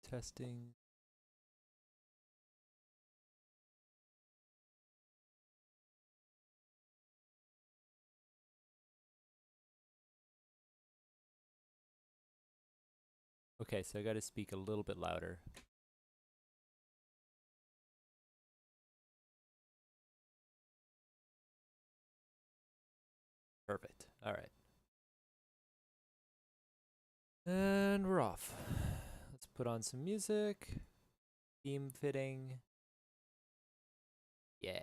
Testing. Okay, so I got to speak a little bit louder. Perfect. All right. And we're off. Let's put on some music. Theme fitting. Yeah.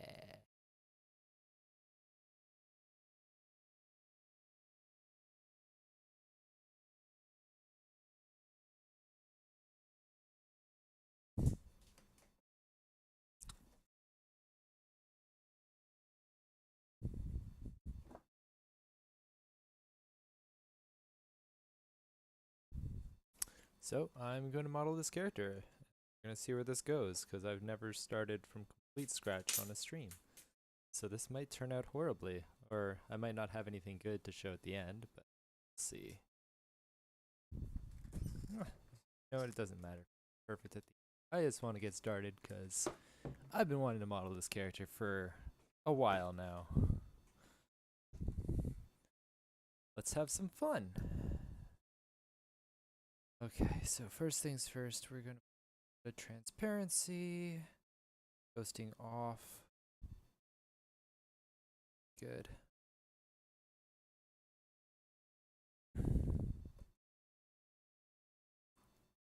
So I'm going to model this character. I'm going to see where this goes because I've never started from complete scratch on a stream. So this might turn out horribly, or I might not have anything good to show at the end, but let's see. No, it doesn't matter. Perfect at the end. I just want to get started because I've been wanting to model this character for a while now. Let's have some fun. Okay, so first things first, we're going to put transparency, ghosting off. Good.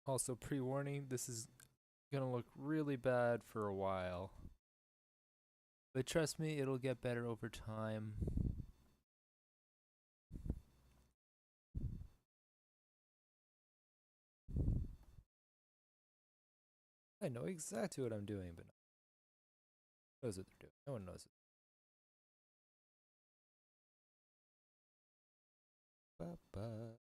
Also, pre-warning, this is gonna look really bad for a while. But trust me, it'll get better over time. I know exactly what I'm doing, but no one knows what they're doing. No one knows it. Ba-ba.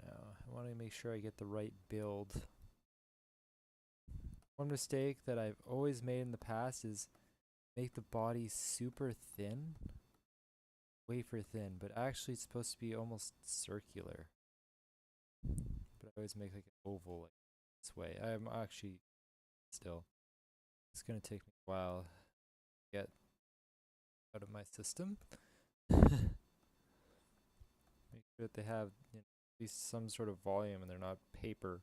Now, I want to make sure I get the right build. One mistake that I've always made in the past is make the body super thin. Wafer thin, but actually it's supposed to be almost circular. But I always make like an oval like this way. I'm actually still. It's gonna take me a while to get out of my system. Make sure that they have at least some sort of volume and they're not paper.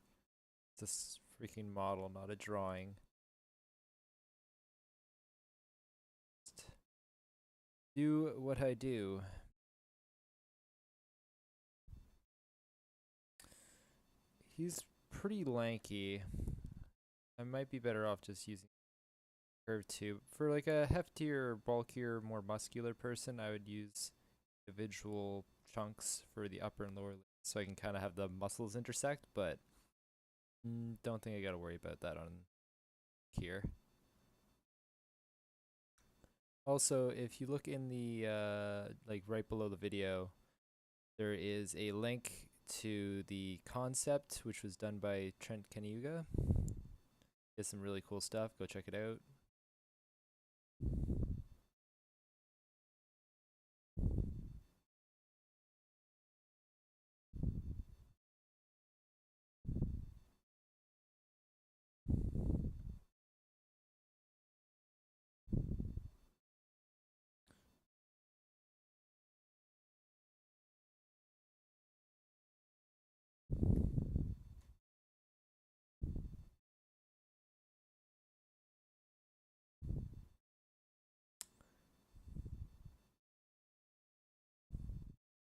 It's a freaking model, not a drawing. Just do what I do. He's pretty lanky. I might be better off just using curve tube. For like a heftier, bulkier, more muscular person, I would use individual chunks for the upper and lower limbs so I can kind of have the muscles intersect, but don't think I gotta worry about that on here. Also, if you look in the like right below the video, there is a link to the concept which was done by Trent Kaniuga. It's some really cool stuff. Go check it out.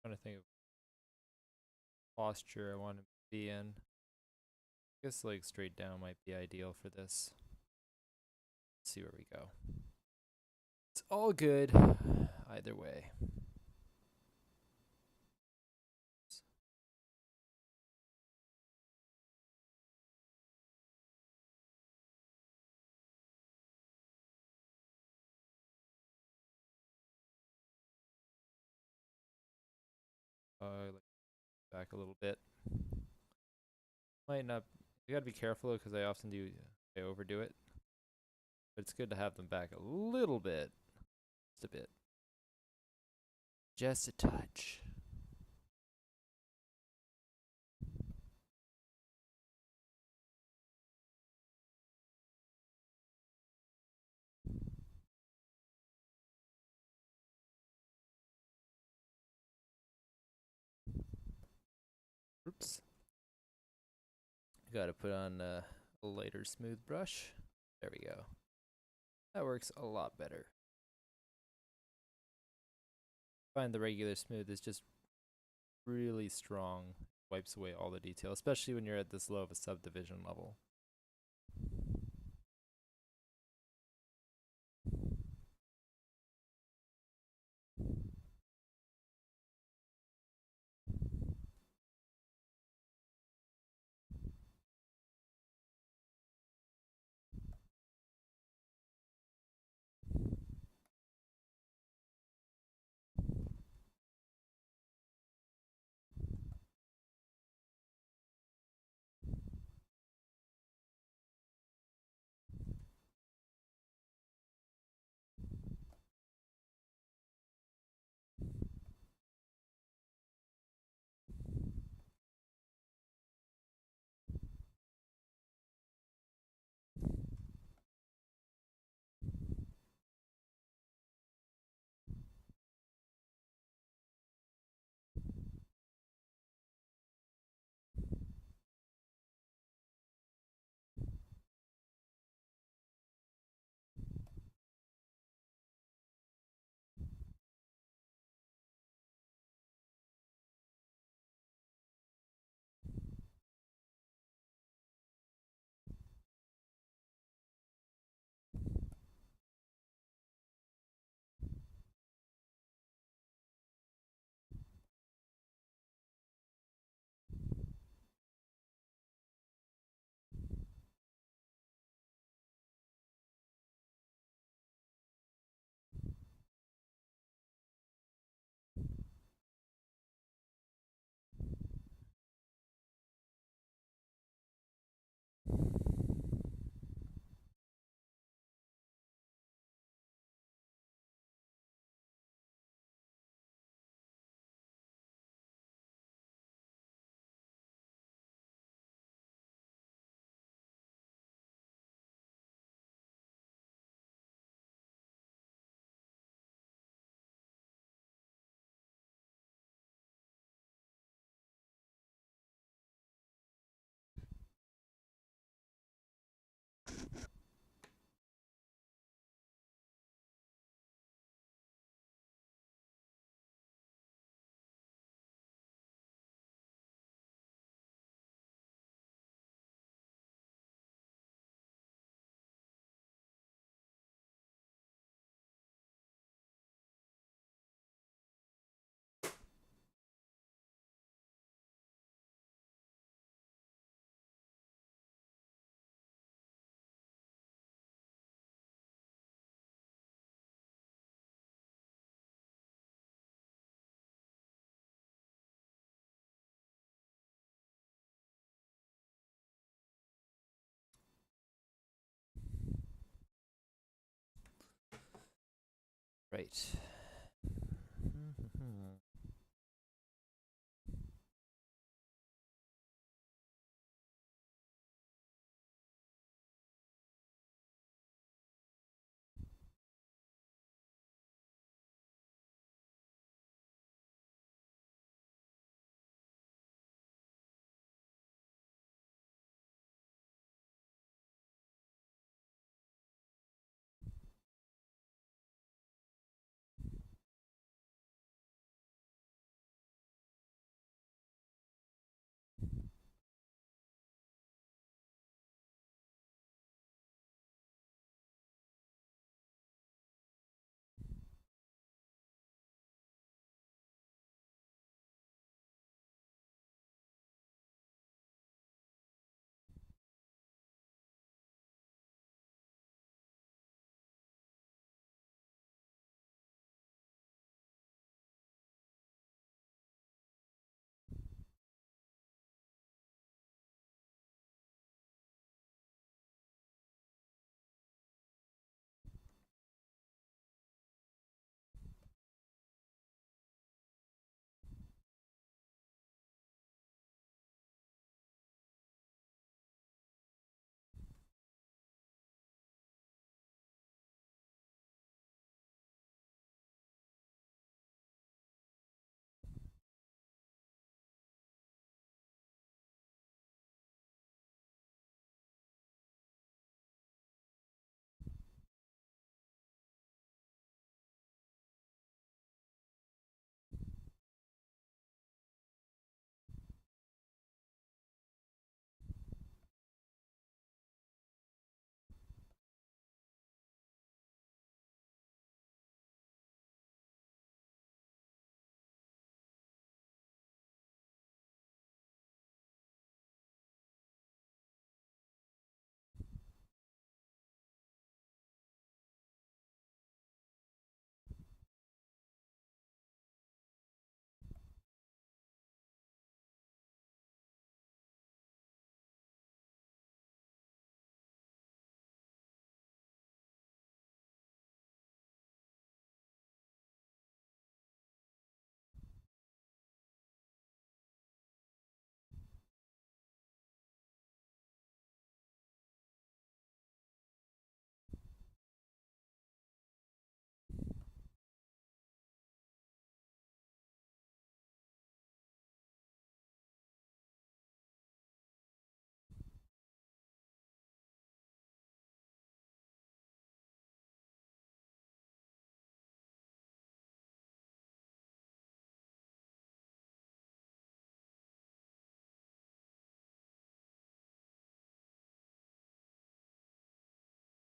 Trying to think of posture I want to be in. I guess like straight down might be ideal for this. Let's see where we go. It's all good either way. Like back a little bit. Might not. You gotta be careful because I often do. I overdo it. But it's good to have them back a little bit. Just a bit. Just a touch. Oops. Gotta put on a lighter smooth brush. There we go. That works a lot better. Find the regular smooth is just really strong. Wipes away all the detail, especially when you're at this low of a subdivision level. Right.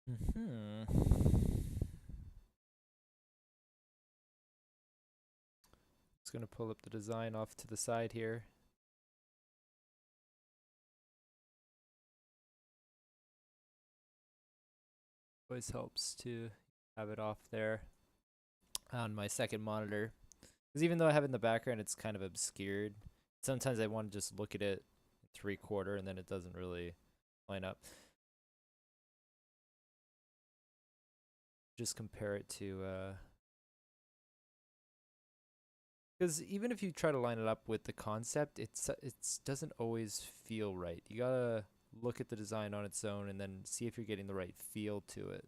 Hmm. Just gonna pull up the design off to the side here. Always helps to have it off there on my second monitor. Because even though I have it in the background, it's kind of obscured. Sometimes I want to just look at it 3/4 and then it doesn't really line up. Just compare it to because even if you try to line it up with the concept, it doesn't always feel right. You gotta look at the design on its own and then see if you're getting the right feel to it.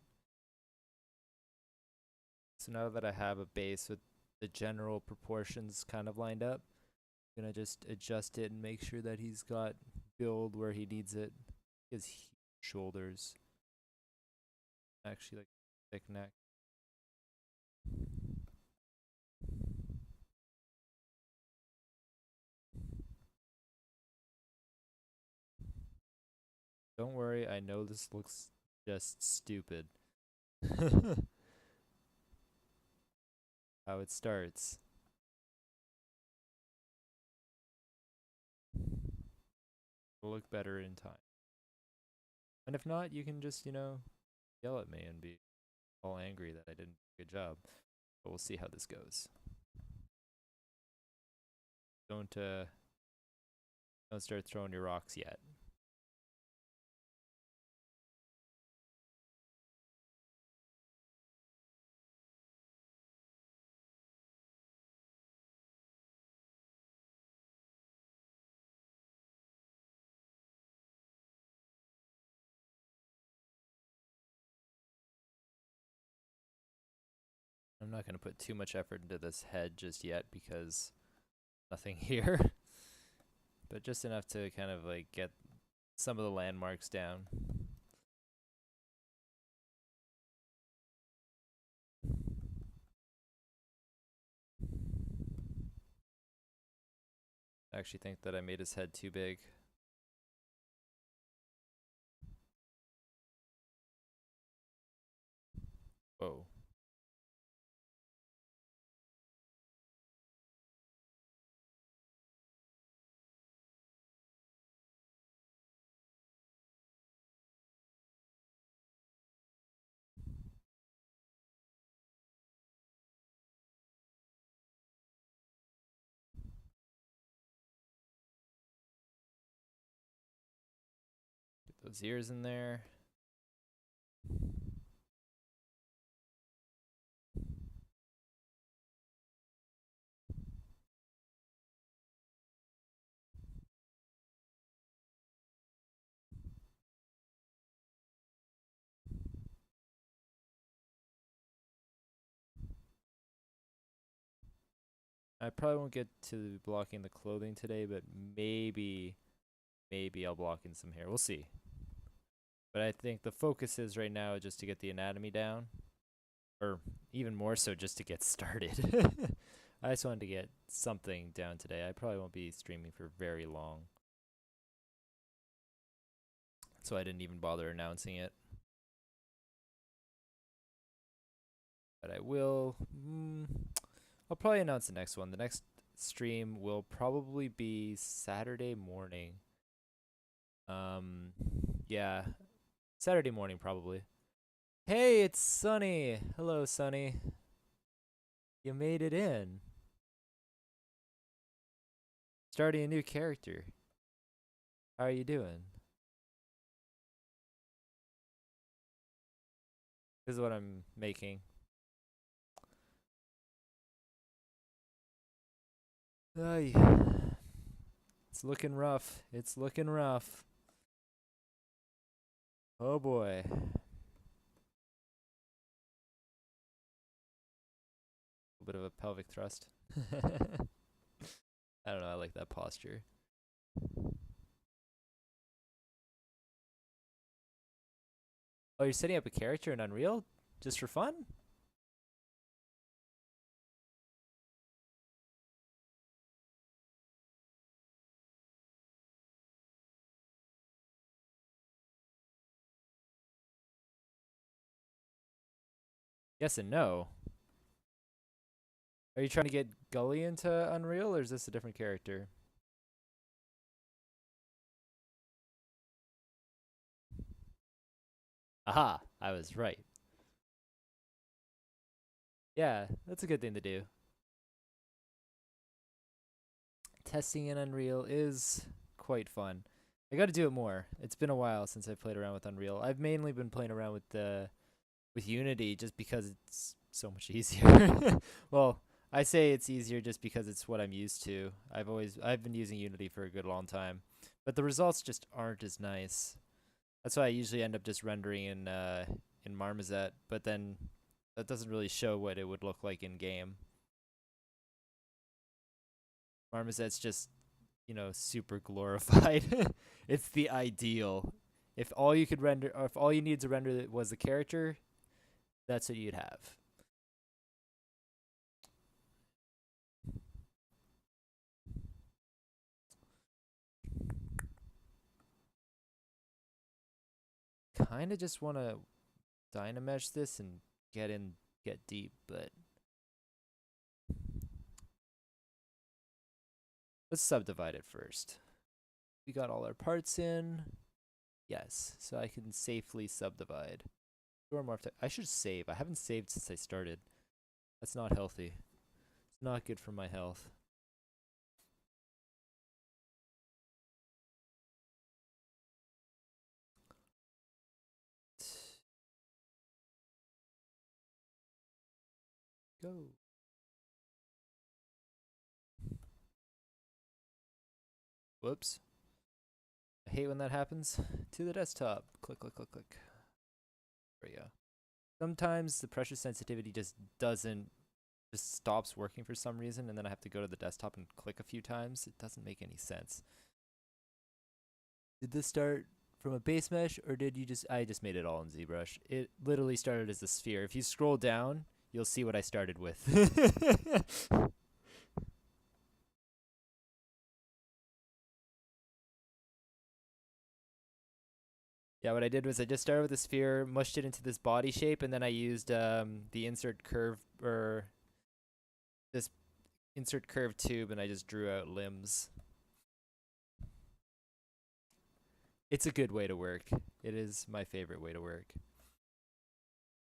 So now that I have a base with the general proportions kind of lined up, I'm gonna just adjust it and make sure that he's got build where he needs it. His shoulders, actually, like thick neck. Don't worry, I know this looks just stupid. How it starts. It'll look better in time. And if not, you can just, yell at me and be all angry that I didn't do a good job. But we'll see how this goes. Don't start throwing your rocks yet. I'm not going to put too much effort into this head just yet because nothing here. But just enough to kind of like get some of the landmarks down. I actually think that I made his head too big. Whoa. Get those ears in there. I probably won't get to blocking the clothing today, but maybe I'll block in some hair. We'll see. But I think the focus is right now just to get the anatomy down, or even more so just to get started. I just wanted to get something down today. I probably won't be streaming for very long, so I didn't even bother announcing it. But I will. I'll probably announce the next one. The next stream will probably be Saturday morning. Yeah, Saturday morning probably. Hey, it's Sunny. Hello, Sunny. You made it in. Starting a new character. How are you doing? This is what I'm making. Ay. It's looking rough. It's looking rough. Oh boy. A bit of a pelvic thrust. I don't know. I like that posture. Oh, you're setting up a character in Unreal just for fun? Yes and no. Are you trying to get Gully into Unreal, or is this a different character? Aha! I was right. Yeah, that's a good thing to do. Testing in Unreal is quite fun. I got to do it more. It's been a while since I played around with Unreal. I've mainly been playing around with Unity just because it's so much easier. Well, I say it's easier just because it's what I'm used to. I've been using Unity for a good long time, but the results just aren't as nice. That's why I usually end up just rendering in Marmoset, but then that doesn't really show what it would look like in game. Marmoset's just, super glorified. It's the ideal. If all you could render, or if all you needed to render was the character, that's what you'd have. Kind of just want to Dynamesh this and get deep, but let's subdivide it first. We got all our parts in. Yes, so I can safely subdivide. I should save. I haven't saved since I started. That's not healthy. It's not good for my health. Go. Whoops. I hate when that happens. To the desktop. Click, click, click, click. There we go. Sometimes the pressure sensitivity just stops working for some reason, and then I have to go to the desktop and click a few times. It doesn't make any sense. Did this start from a base mesh, or I just made it all in ZBrush. It literally started as a sphere. If you scroll down, you'll see what I started with. Yeah, what I did was I just started with a sphere, mushed it into this body shape, and then I used the insert curve, or this insert curve tube, and I just drew out limbs. It's a good way to work. It is my favorite way to work.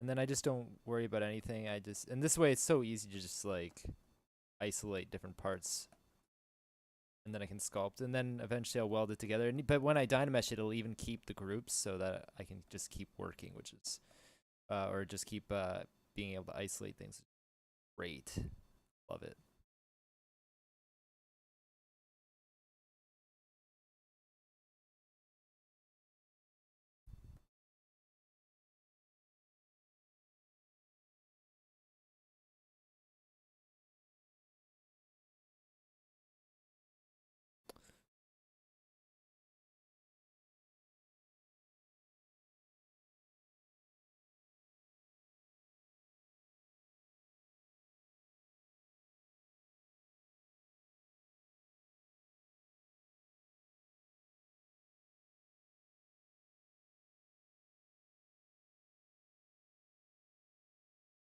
And then I just don't worry about anything. And this way it's so easy to just like isolate different parts. And then I can sculpt, and then eventually I'll weld it together. But when I Dynamesh it, it'll even keep the groups so that I can just keep working, which is, or just keep being able to isolate things. Great. Love it.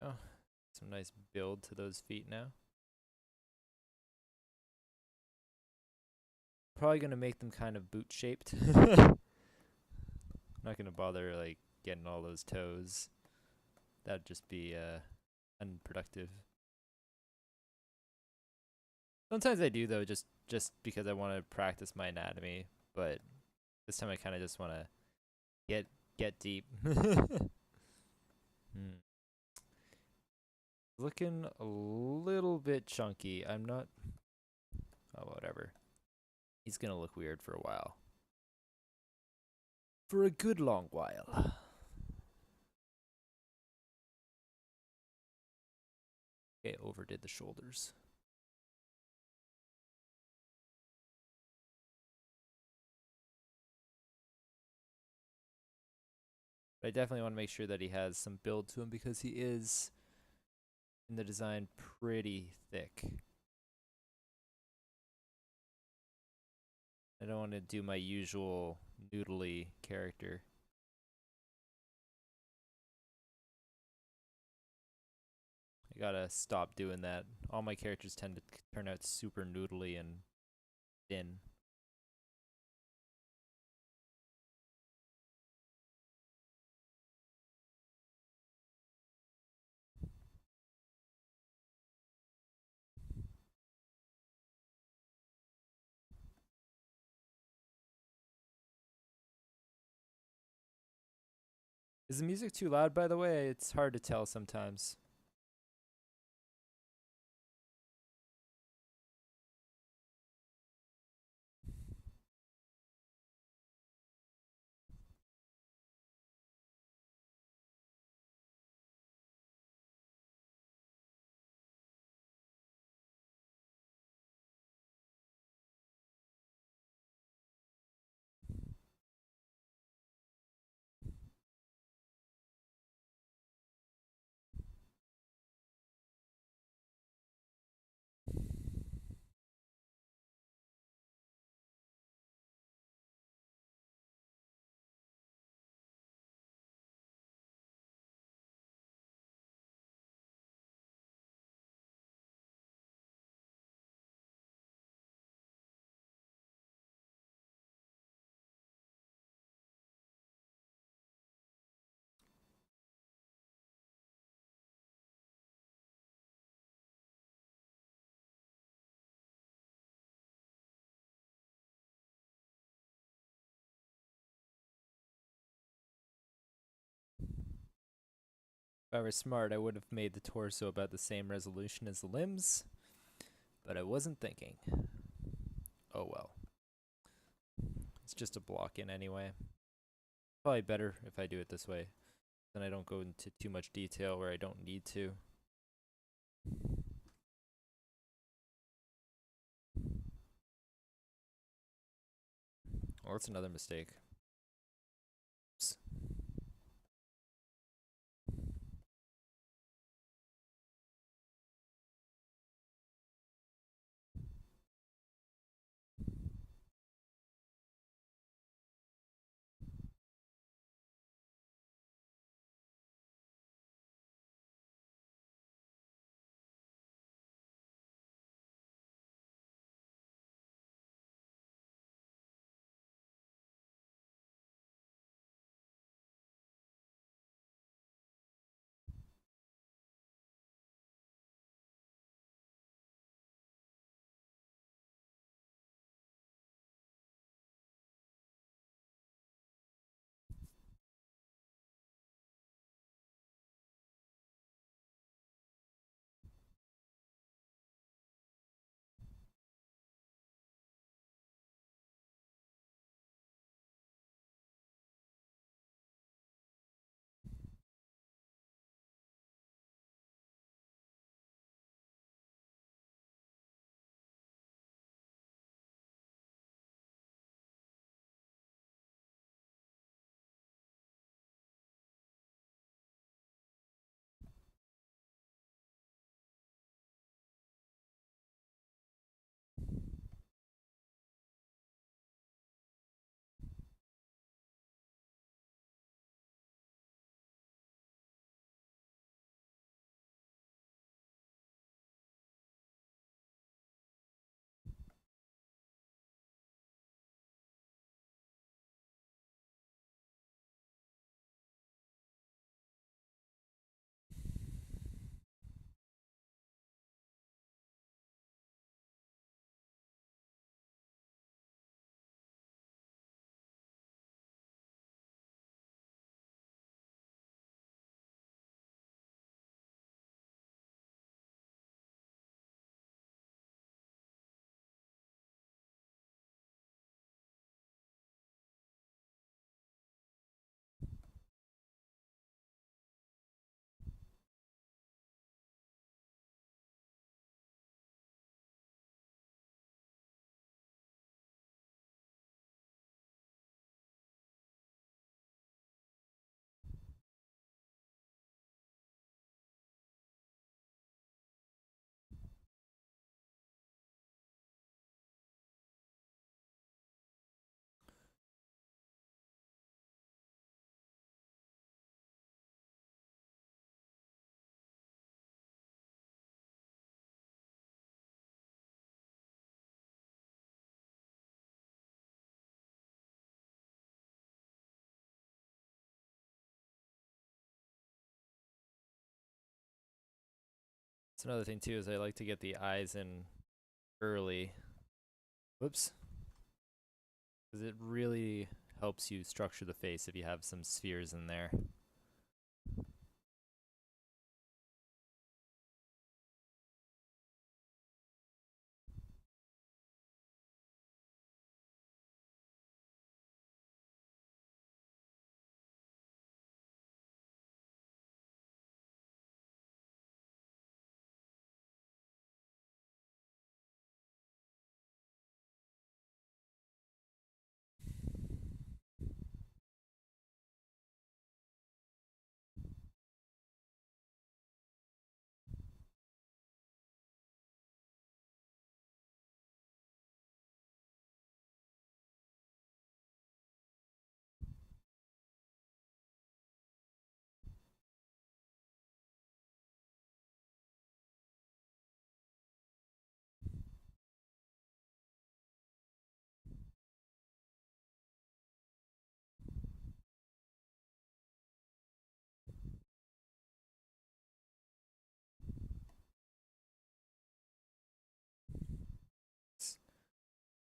Oh, some nice build to those feet now. Probably gonna make them kind of boot shaped. Not gonna bother like getting all those toes. That'd just be unproductive. Sometimes I do though, just because I want to practice my anatomy. But this time I kind of just want to get deep. Hmm. Looking a little bit chunky. I'm not. Oh, whatever. He's gonna look weird for a while. For a good long while. Okay, overdid the shoulders. But I definitely want to make sure that he has some build to him because he is in the design pretty thick. I don't want to do my usual noodly character. I gotta stop doing that. All my characters tend to turn out super noodly and thin. Is the music too loud, by the way? It's hard to tell sometimes. If I were smart, I would have made the torso about the same resolution as the limbs, but I wasn't thinking. Oh well. It's just a block in anyway. Probably better if I do it this way. Then I don't go into too much detail where I don't need to. Well, that's another mistake. Oops. That's another thing too, is I like to get the eyes in early. Whoops. Because it really helps you structure the face if you have some spheres in there.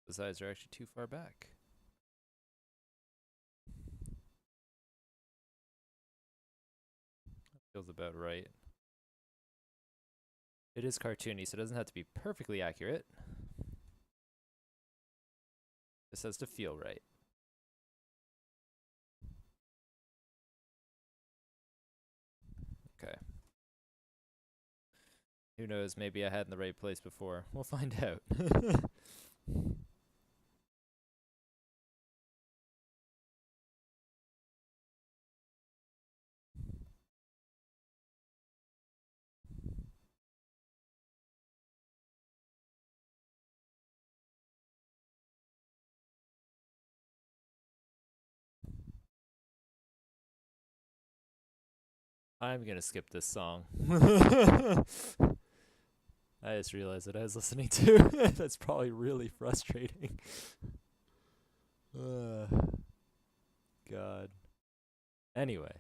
Those eyes are actually too far back. Feels about right. It is cartoony, so it doesn't have to be perfectly accurate. This has to feel right. Okay. Who knows, maybe I had in the right place before. We'll find out. I'm gonna skip this song. I just realized that I was listening to. That's probably really frustrating. God. Anyway.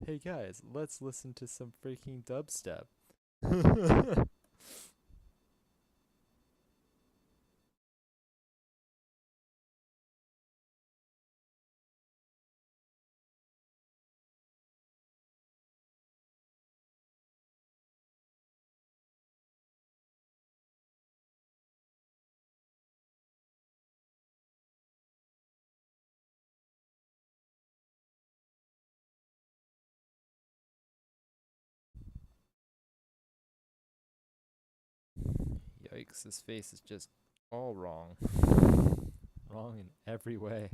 Hey guys, let's listen to some freaking dubstep. Yikes, this face is just all wrong. Wrong in every way.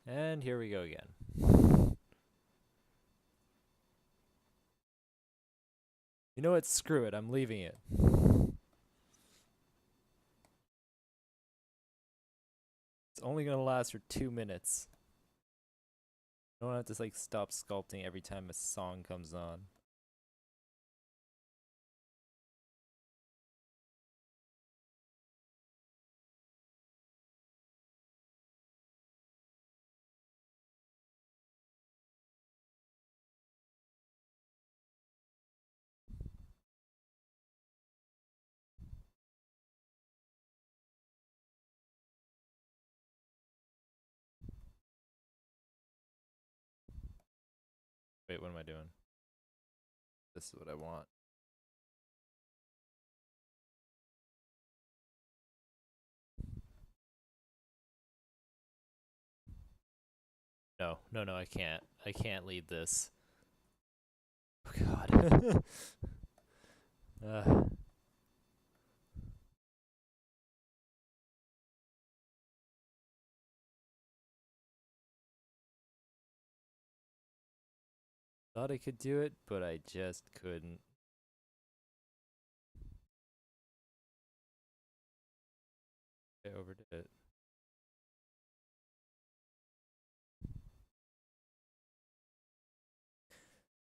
And here we go again. You know what? Screw it. I'm leaving it. It's only gonna last for 2 minutes. I don't have to like stop sculpting every time a song comes on. Wait, what am I doing? This is what I want. No, no, no, I can't. I can't lead this. Oh god. Thought I could do it, but I just couldn't. I overdid it.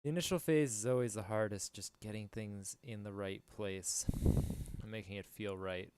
The initial phase is always the hardest, just getting things in the right place and making it feel right.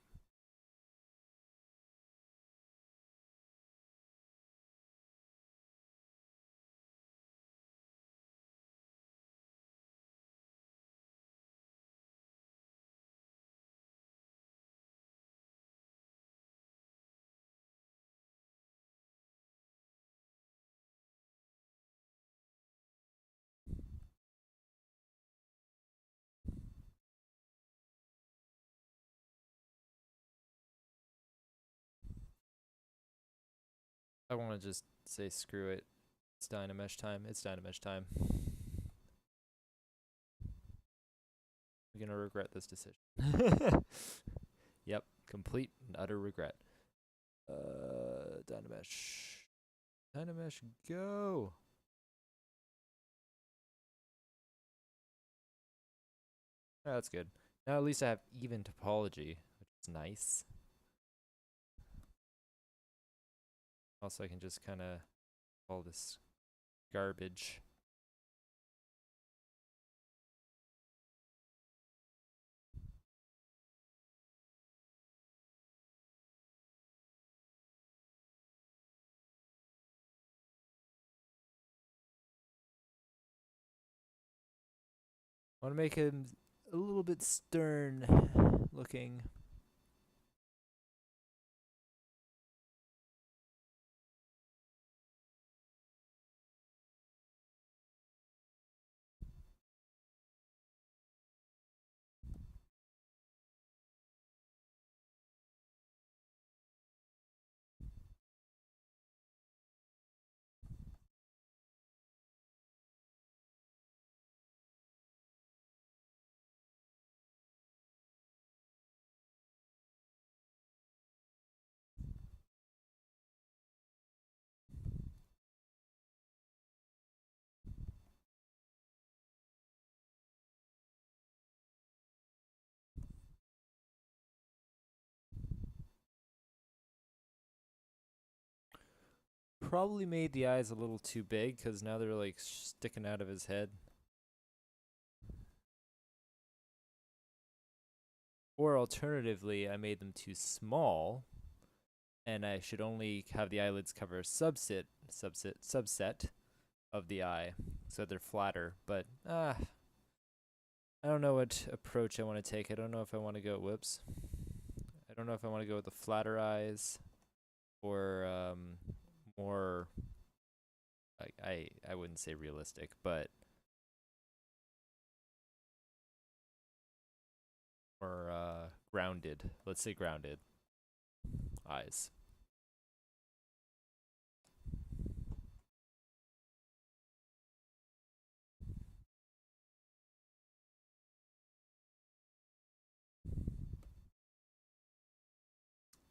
I want to just say screw it. It's Dynamesh time. It's Dynamesh time. I'm gonna regret this decision. Yep, complete and utter regret. Dynamesh. Dynamesh, go! Oh, that's good. Now at least I have even topology, which is nice. Also, I can just kind of all this garbage. I want to make him a little bit stern looking. Probably made the eyes a little too big because now they're like sticking out of his head. Or alternatively, I made them too small and I should only have the eyelids cover a subset of the eye so they're flatter. But I don't know what approach I want to take. I don't know if I want to go, whoops. I don't know if I want to go with the flatter eyes or more, like, I wouldn't say realistic, but more grounded. Let's say grounded eyes.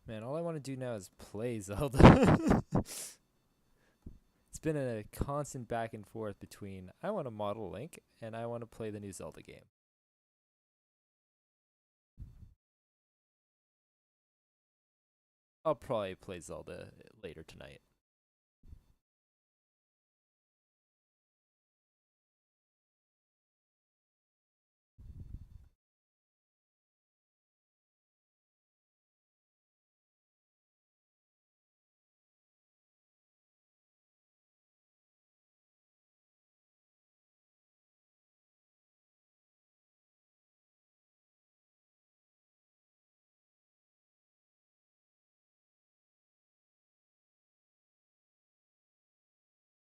Man, all I want to do now is play Zelda. It's been a constant back and forth between I want to model Link and I want to play the new Zelda game. I'll probably play Zelda later tonight.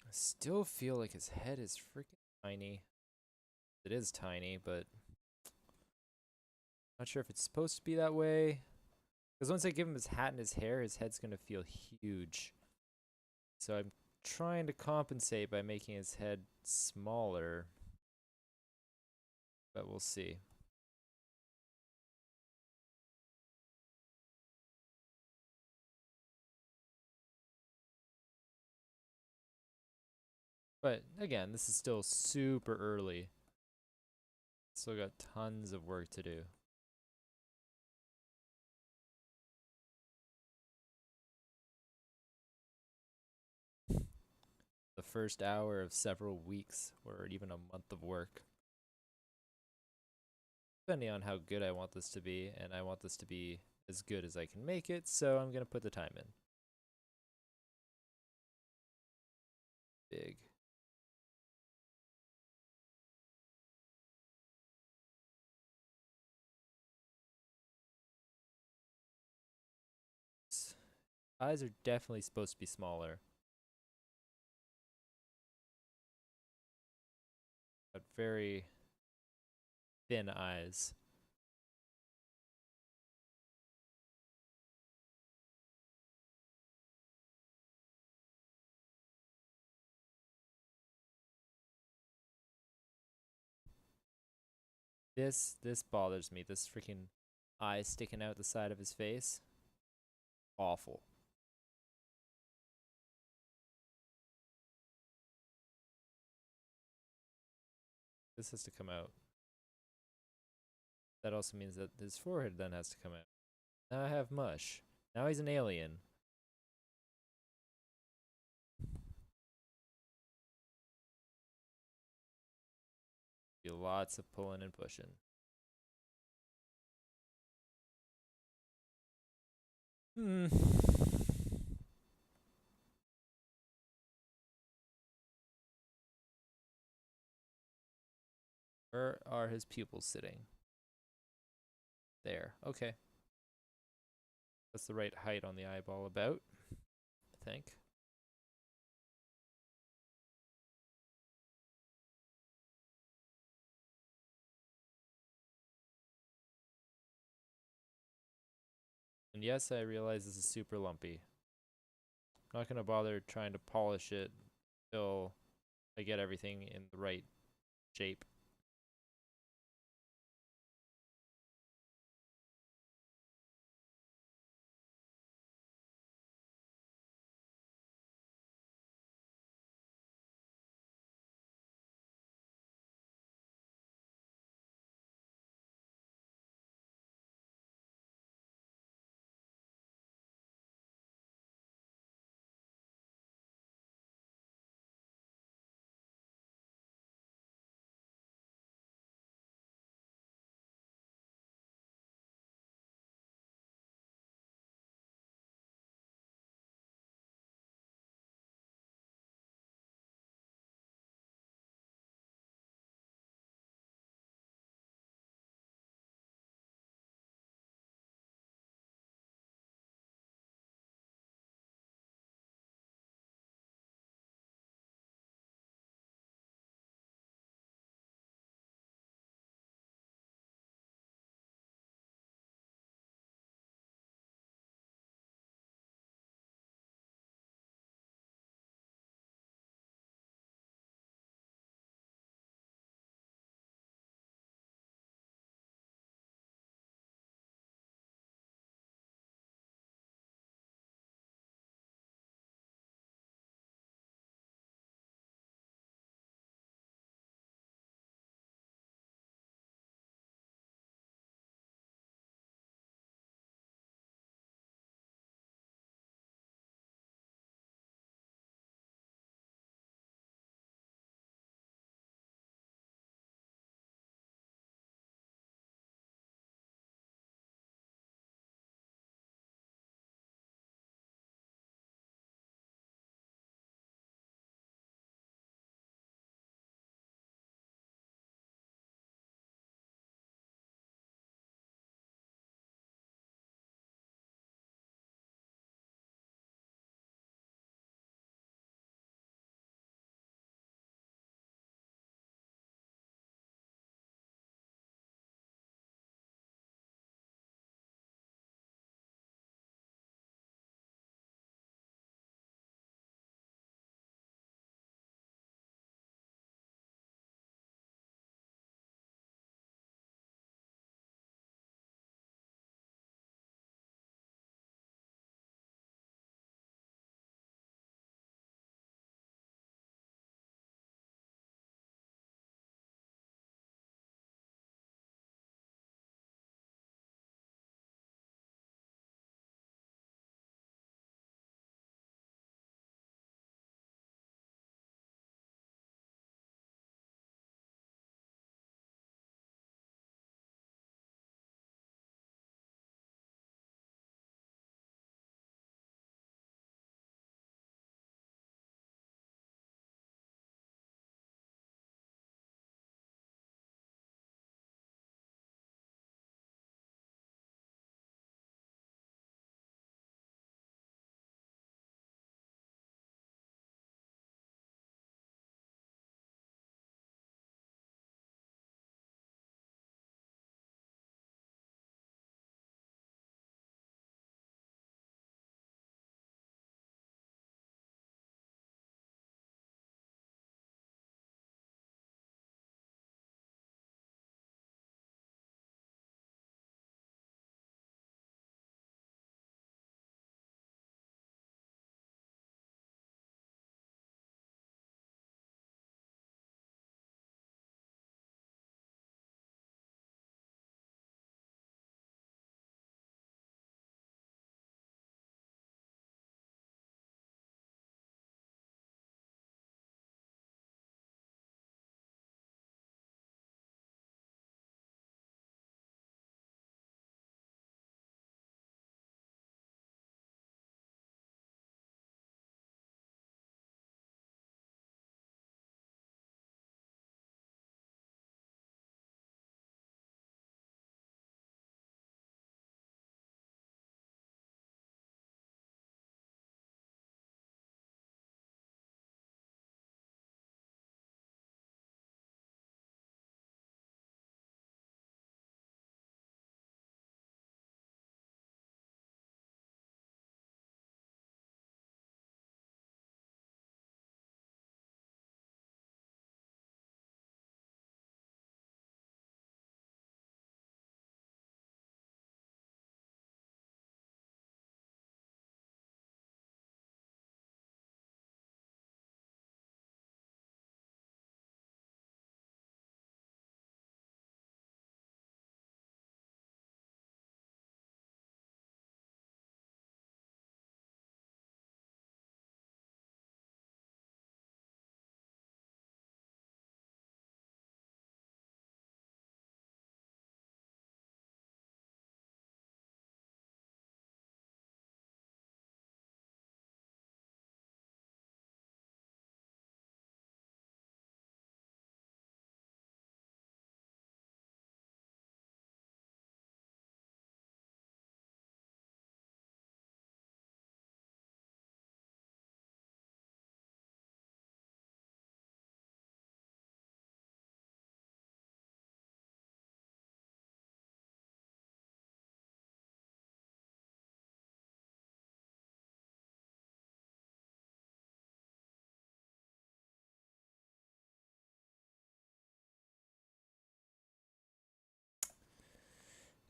I still feel like his head is freaking tiny. It is tiny, but not sure if it's supposed to be that way. Because once I give him his hat and his hair, his head's going to feel huge. So I'm trying to compensate by making his head smaller. But we'll see. But again, this is still super early. Still got tons of work to do. The first hour of several weeks or even a month of work. Depending on how good I want this to be, and I want this to be as good as I can make it, so I'm gonna put the time in. Big. Eyes are definitely supposed to be smaller. But very thin eyes. This bothers me. This freaking eye sticking out the side of his face. Awful. This has to come out. That also means that his forehead then has to come out. Now I have mush. Now he's an alien. Be lots of pulling and pushing. Hmm. Where are his pupils sitting? There. Okay. That's the right height on the eyeball about, I think. And yes, I realize this is super lumpy. I'm not going to bother trying to polish it till I get everything in the right shape.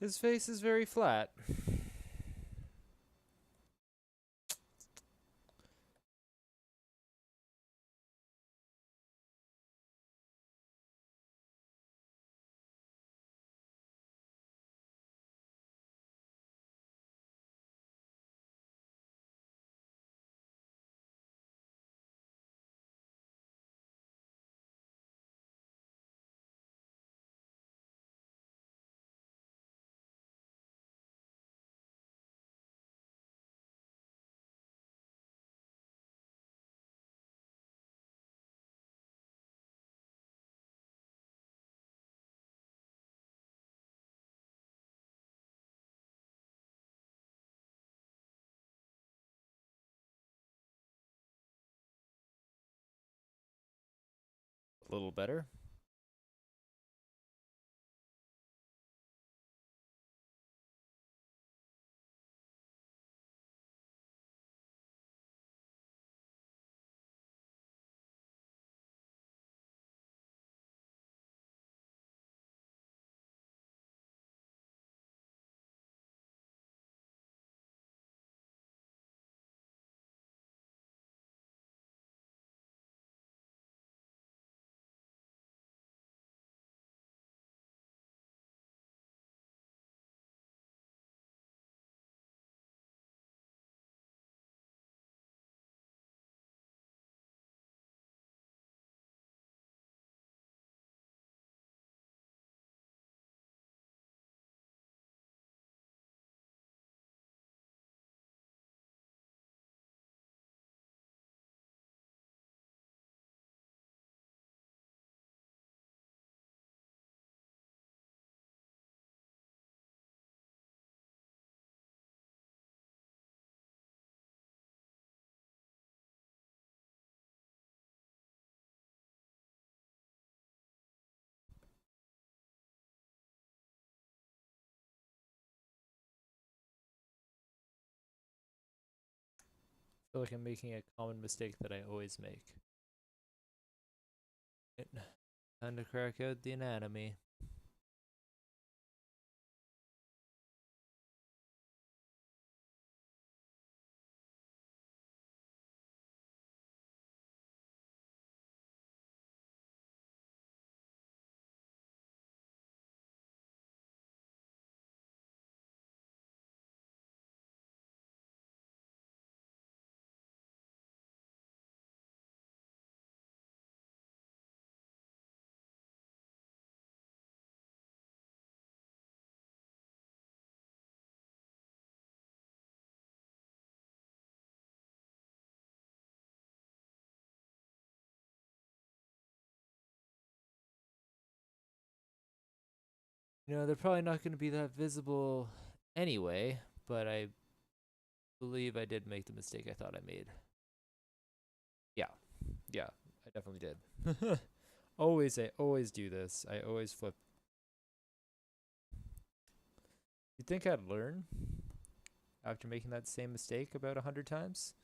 His face is very flat. A little better. I feel like I'm making a common mistake that I always make. Time to crack out the anatomy. You know, they're probably not going to be that visible anyway, but I believe I did make the mistake I thought I made. Yeah. Yeah, I definitely did. I always do this. I always flip. You'd think I'd learn after making that same mistake about 100 times?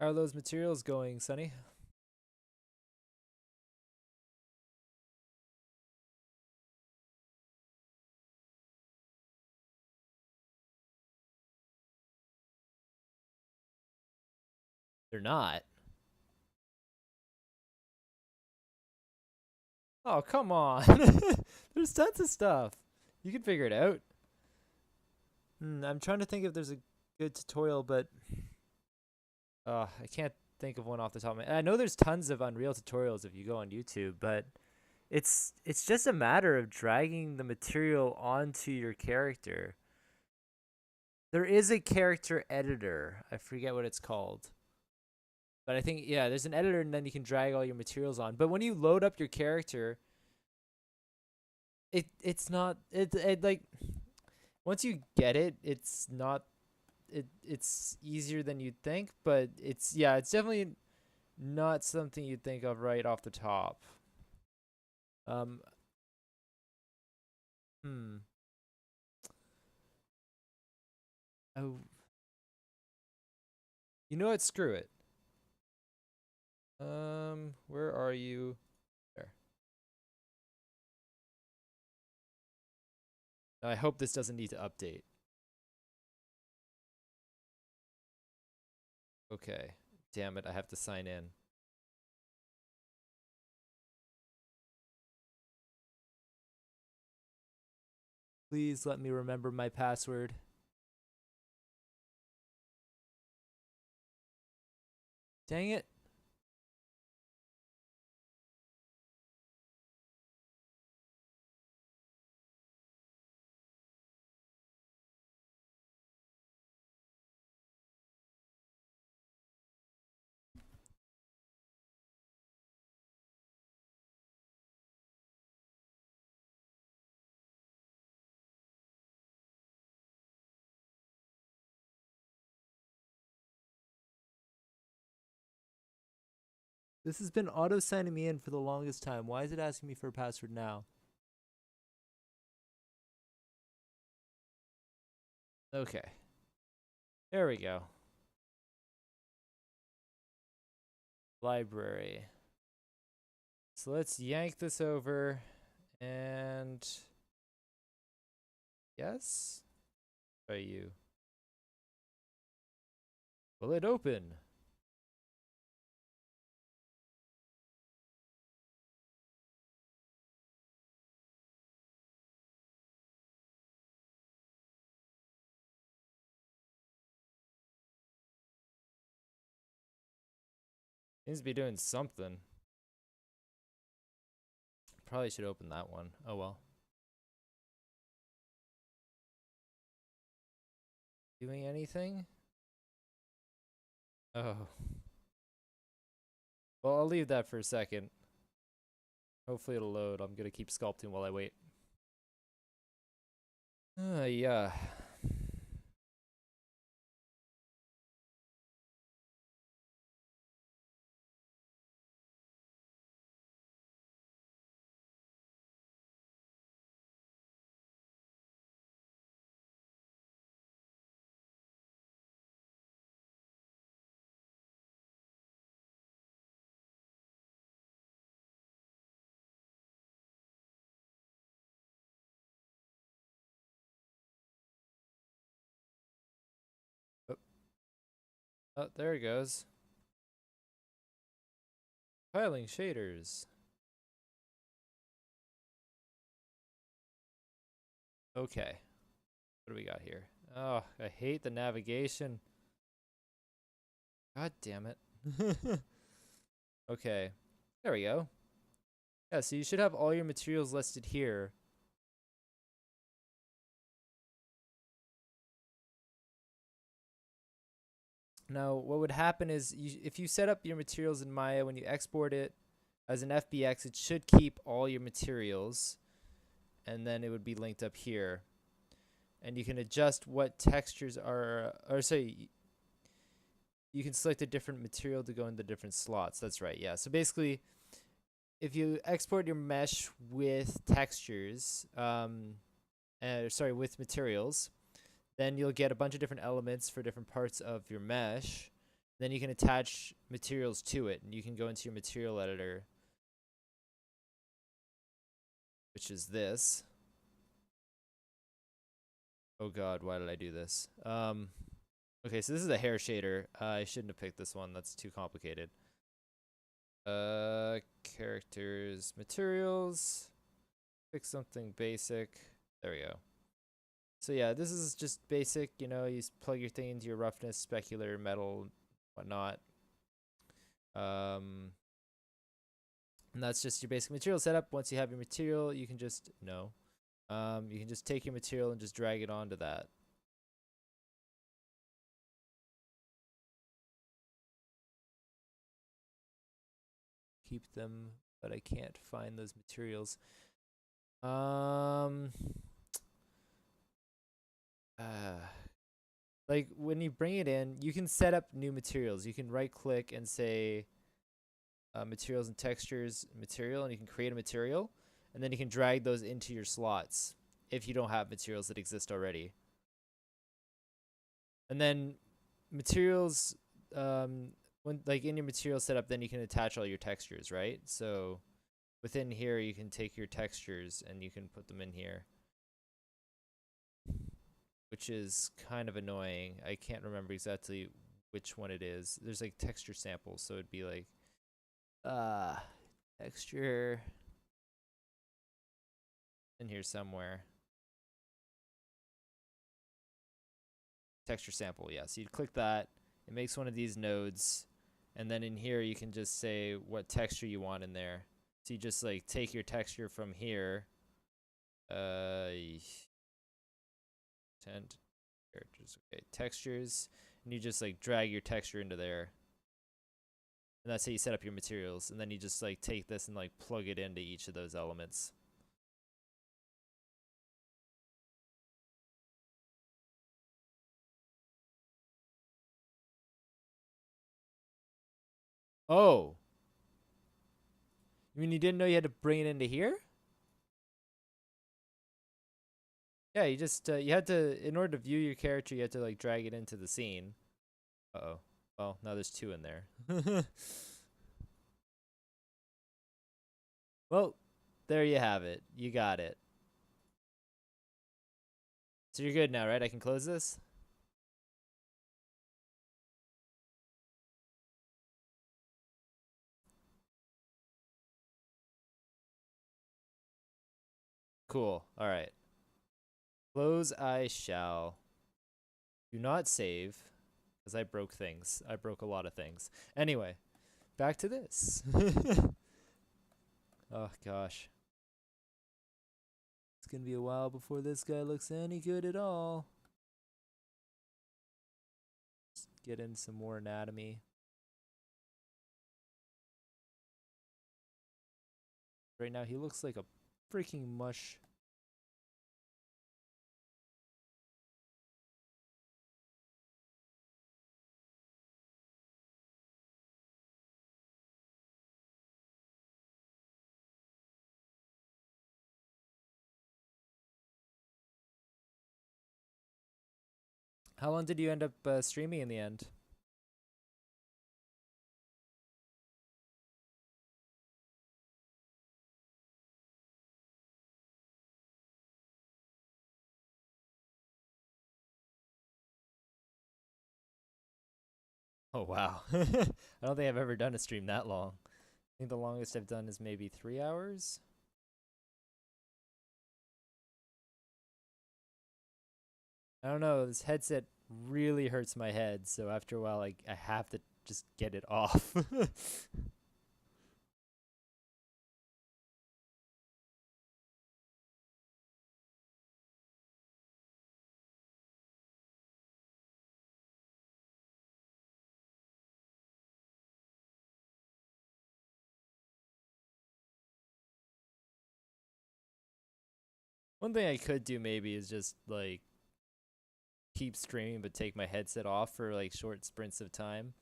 How are those materials going, Sonny? They're not. Oh, come on. There's tons of stuff. You can figure it out. I'm trying to think if there's a good tutorial, but I can't think of one off the top of my head. I know there's tons of Unreal tutorials if you go on YouTube, but it's just a matter of dragging the material onto your character. There is a character editor. I forget what it's called. But I think, yeah, there's an editor and then you can drag all your materials on. But when you load up your character, it's not it like once you get it, it's not it's easier than you'd think, but it's definitely not something you'd think of right off the top. Um hmm. Oh, you know what? Screw it. Where are you? There. I hope this doesn't need to update. Okay. Damn it, I have to sign in. Please let me remember my password. Dang it. This has been auto signing me in for the longest time. Why is it asking me for a password now? Okay. There we go. Library. So let's yank this over and yes. Try you. Will it open? Seems to be doing something. Probably should open that one. Oh well. Doing anything? Oh. Well, I'll leave that for a second. Hopefully it'll load. I'm gonna keep sculpting while I wait. Yeah. Oh, oh, there it goes. Piling shaders. Okay. What do we got here? Oh, I hate the navigation. God damn it. Okay. There we go. Yeah, so you should have all your materials listed here. Now, what would happen is if you set up your materials in Maya, when you export it as an FBX, it should keep all your materials, and then it would be linked up here. And you can adjust what textures are, or say, you can select a different material to go in the different slots. That's right, yeah. So basically, if you export your mesh with textures, with materials, then you'll get a bunch of different elements for different parts of your mesh. Then you can attach materials to it, and you can go into your material editor, which is this. Oh god, why did I do this? Okay, so this is a hair shader. I shouldn't have picked this one. That's too complicated. Characters, materials. Pick something basic. There we go. So yeah, this is just basic, you know, you plug your thing into your roughness, specular, metal, whatnot. And that's just your basic material setup. Once you have your material, you can just, you can just take your material and just drag it onto that. Keep them, but I can't find those materials. Like when you bring it in, you can set up new materials. You can right click and say materials and textures, material, and you can create a material, and then you can drag those into your slots if you don't have materials that exist already. And then materials, when like in your material setup, then you can attach all your textures, right? So within here, you can take your textures and you can put them in here, which is kind of annoying. I can't remember exactly which one it is. There's like texture samples, so it'd be like texture in here somewhere. Texture sample, yeah. So you'd click that, it makes one of these nodes, and then in here you can just say what texture you want in there. So you just like take your texture from here. 10 characters. Okay, textures, and you just like drag your texture into there. And that's how you set up your materials. And then you just like take this and like plug it into each of those elements. Oh. You mean you didn't know you had to bring it into here? Yeah, you just you had to, in order to view your character, you had to like drag it into the scene. Uh-oh. Well, now there's two in there. Well, there you have it. You got it. So you're good now, right? I can close this? Cool. All right. Close I shall. Do not save, because I broke things. I broke a lot of things. Anyway, back to this. Oh, gosh. It's going to be a while before this guy looks any good at all. Let's get in some more anatomy. Right now, he looks like a freaking mush. How long did you end up streaming in the end? Oh, wow. I don't think I've ever done a stream that long. I think the longest I've done is maybe 3 hours. I don't know. This headset really hurts my head, so after a while, I have to just get it off. One thing I could do maybe is just like keep streaming but take my headset off for like short sprints of time.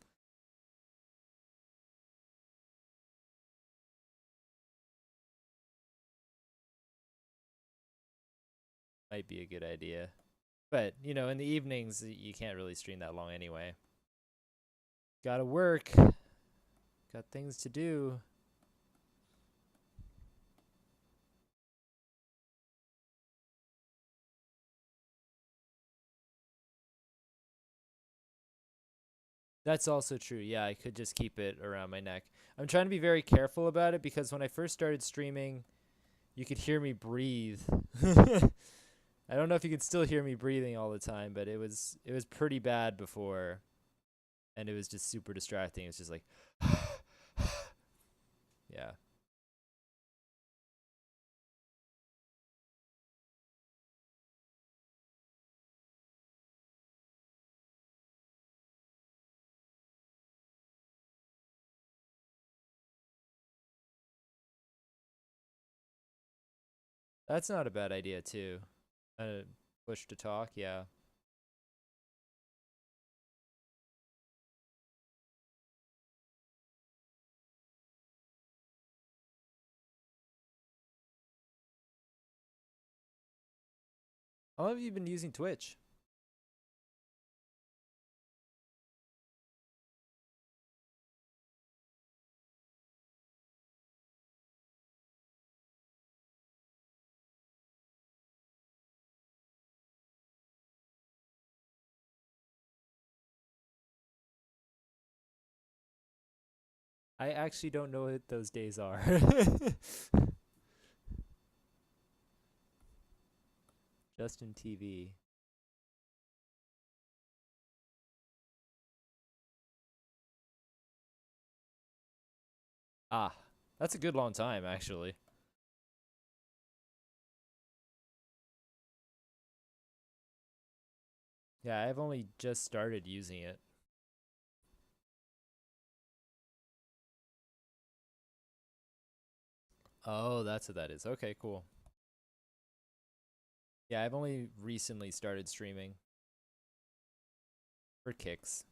Might be a good idea. But, you know, in the evenings, you can't really stream that long anyway. Gotta work. Got things to do. That's also true. Yeah, I could just keep it around my neck. I'm trying to be very careful about it because when I first started streaming, you could hear me breathe. I don't know if you can still hear me breathing all the time, but it was pretty bad before, and it was just super distracting. It's just like, yeah, that's not a bad idea too. Push to talk, yeah. How long have you been using Twitch? I actually don't know what those days are. Justin TV. Ah, that's a good long time actually. Yeah, I've only just started using it. Oh, that's what that is. Okay, cool. Yeah, I've only recently started streaming for kicks.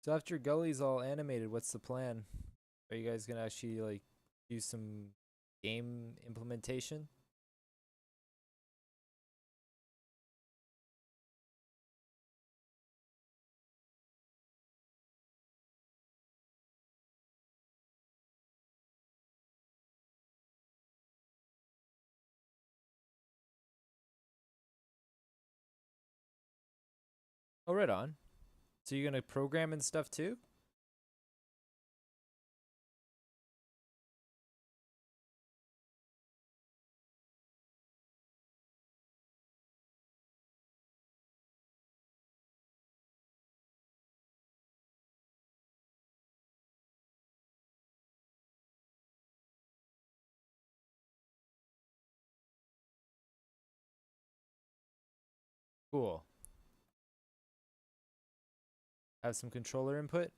So after Gully's all animated, what's the plan? Are you guys gonna actually like do some game implementation? Oh, right on. So you're gonna program and stuff too? Cool. Have some controller input?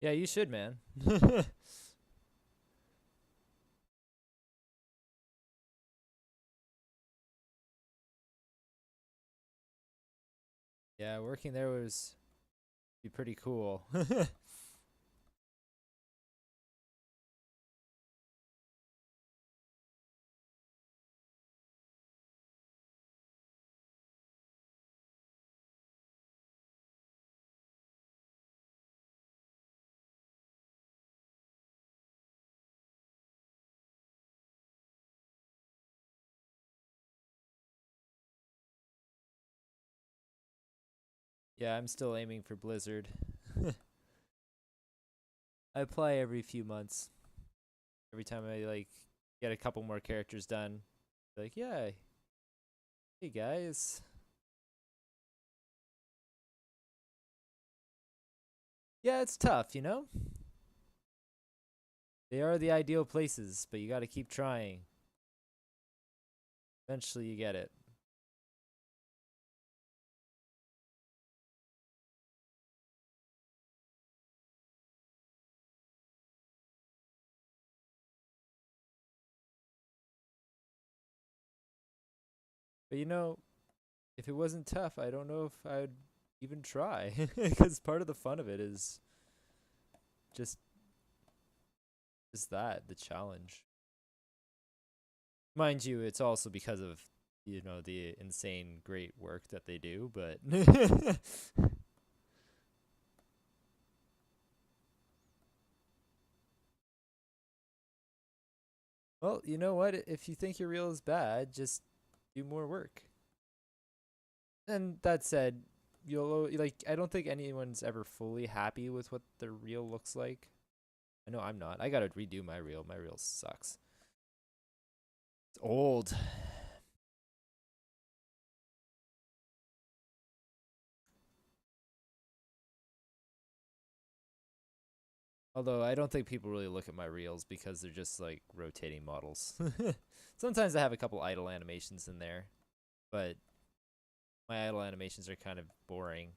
Yeah, you should, man. Yeah, working there was be pretty cool. Yeah, I'm still aiming for Blizzard. I play every few months. Every time I like get a couple more characters done, like, yeah, hey guys. Yeah, it's tough, you know? They are the ideal places, but you got to keep trying. Eventually you get it. But you know, if it wasn't tough, I don't know if I'd even try because part of the fun of it is just that, the challenge. Mind you, it's also because of, you know, the insane great work that they do, but well, you know what? If you think your reel is bad, just do more work. And that said, like, I don't think anyone's ever fully happy with what their reel looks like. I know I'm not. I got to redo my reel. My reel sucks. It's old. Although I don't think people really look at my reels because they're just like rotating models. Sometimes I have a couple idle animations in there, but my idle animations are kind of boring.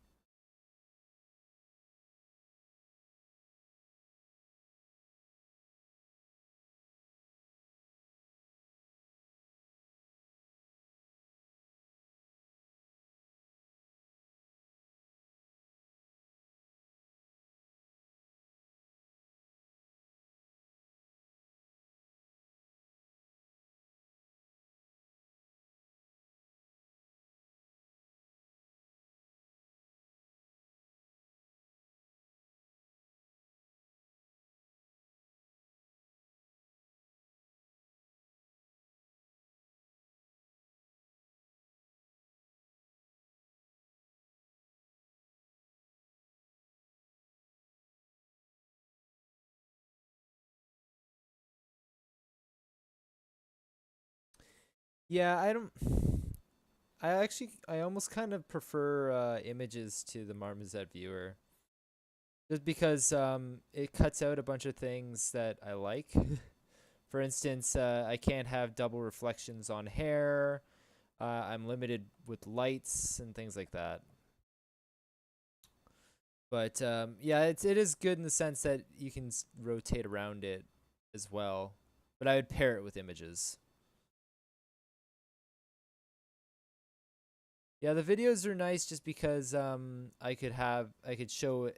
Yeah, I don't. I almost kind of prefer images to the Marmoset viewer, just because it cuts out a bunch of things that I like. For instance, I can't have double reflections on hair. I'm limited with lights and things like that. But yeah, it is good in the sense that you can rotate around it as well. But I would pair it with images. Yeah, the videos are nice just because I could show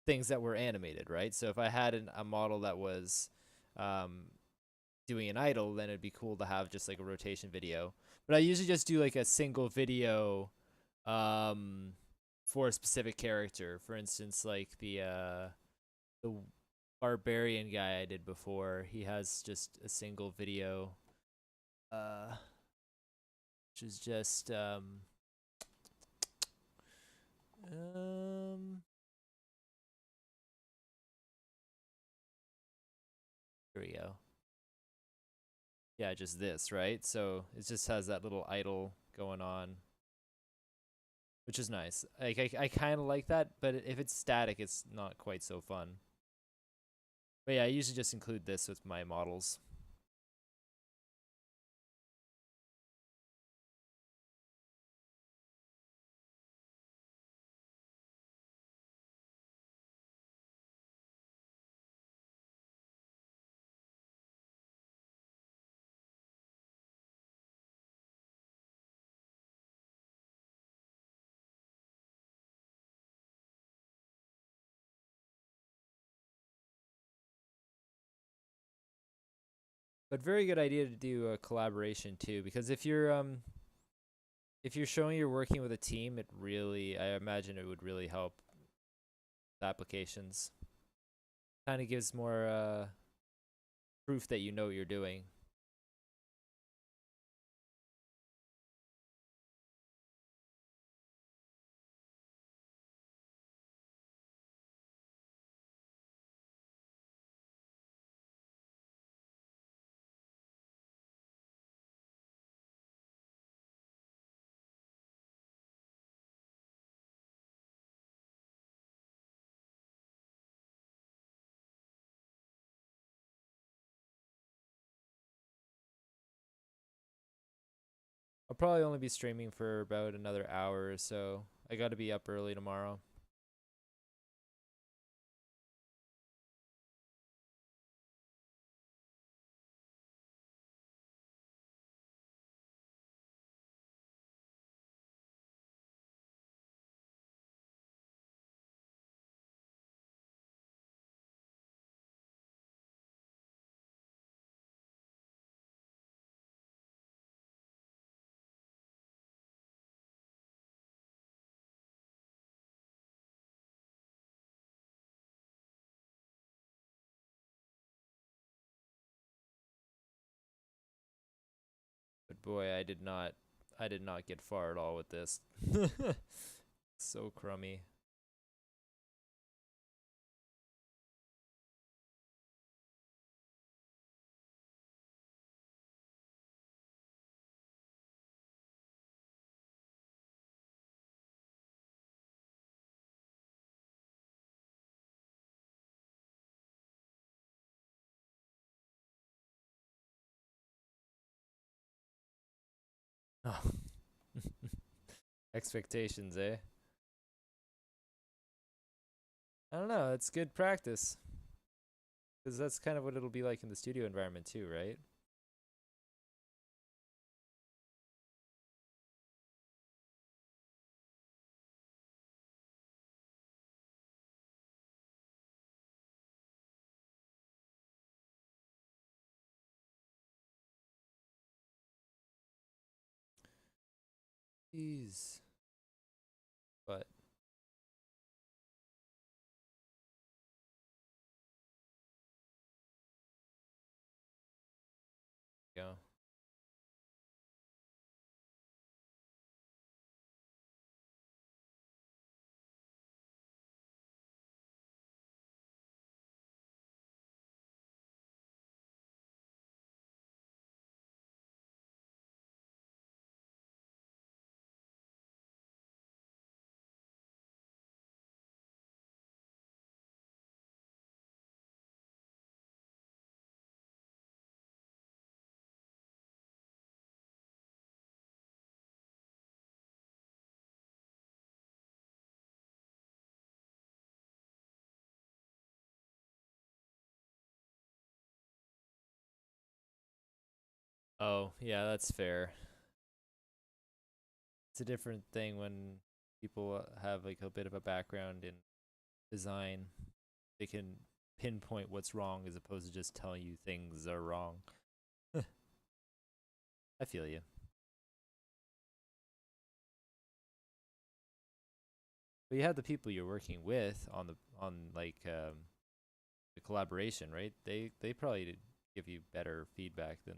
things that were animated, right? So if I had a model that was um, doing an idle, then it'd be cool to have just like a rotation video. But I usually just do like a single video um, for a specific character. For instance, like the barbarian guy I did before, he has just a single video, uh, which is just um here we go. Yeah, just this, right? So it just has that little idle going on, which is nice. Like I kind of like that, but if it's static, it's not quite so fun. But yeah, I usually just include this with my models. But very good idea to do a collaboration too, because if you're showing you're working with a team, it really, I imagine it would really help applications. Kind of gives more proof that you know what you're doing. I'll probably only be streaming for about another hour or so. I got to be up early tomorrow. But boy, I did not get far at all with this. So crummy. Oh. Expectations, eh? I don't know. It's good practice. Because that's kind of what it'll be like in the studio environment too, right? Jeez. But, you know. Oh, yeah, that's fair. It's a different thing when people have like a bit of a background in design. They can pinpoint what's wrong as opposed to just telling you things are wrong. I feel you. But you have the people you're working with on like the collaboration, right? They probably give you better feedback than.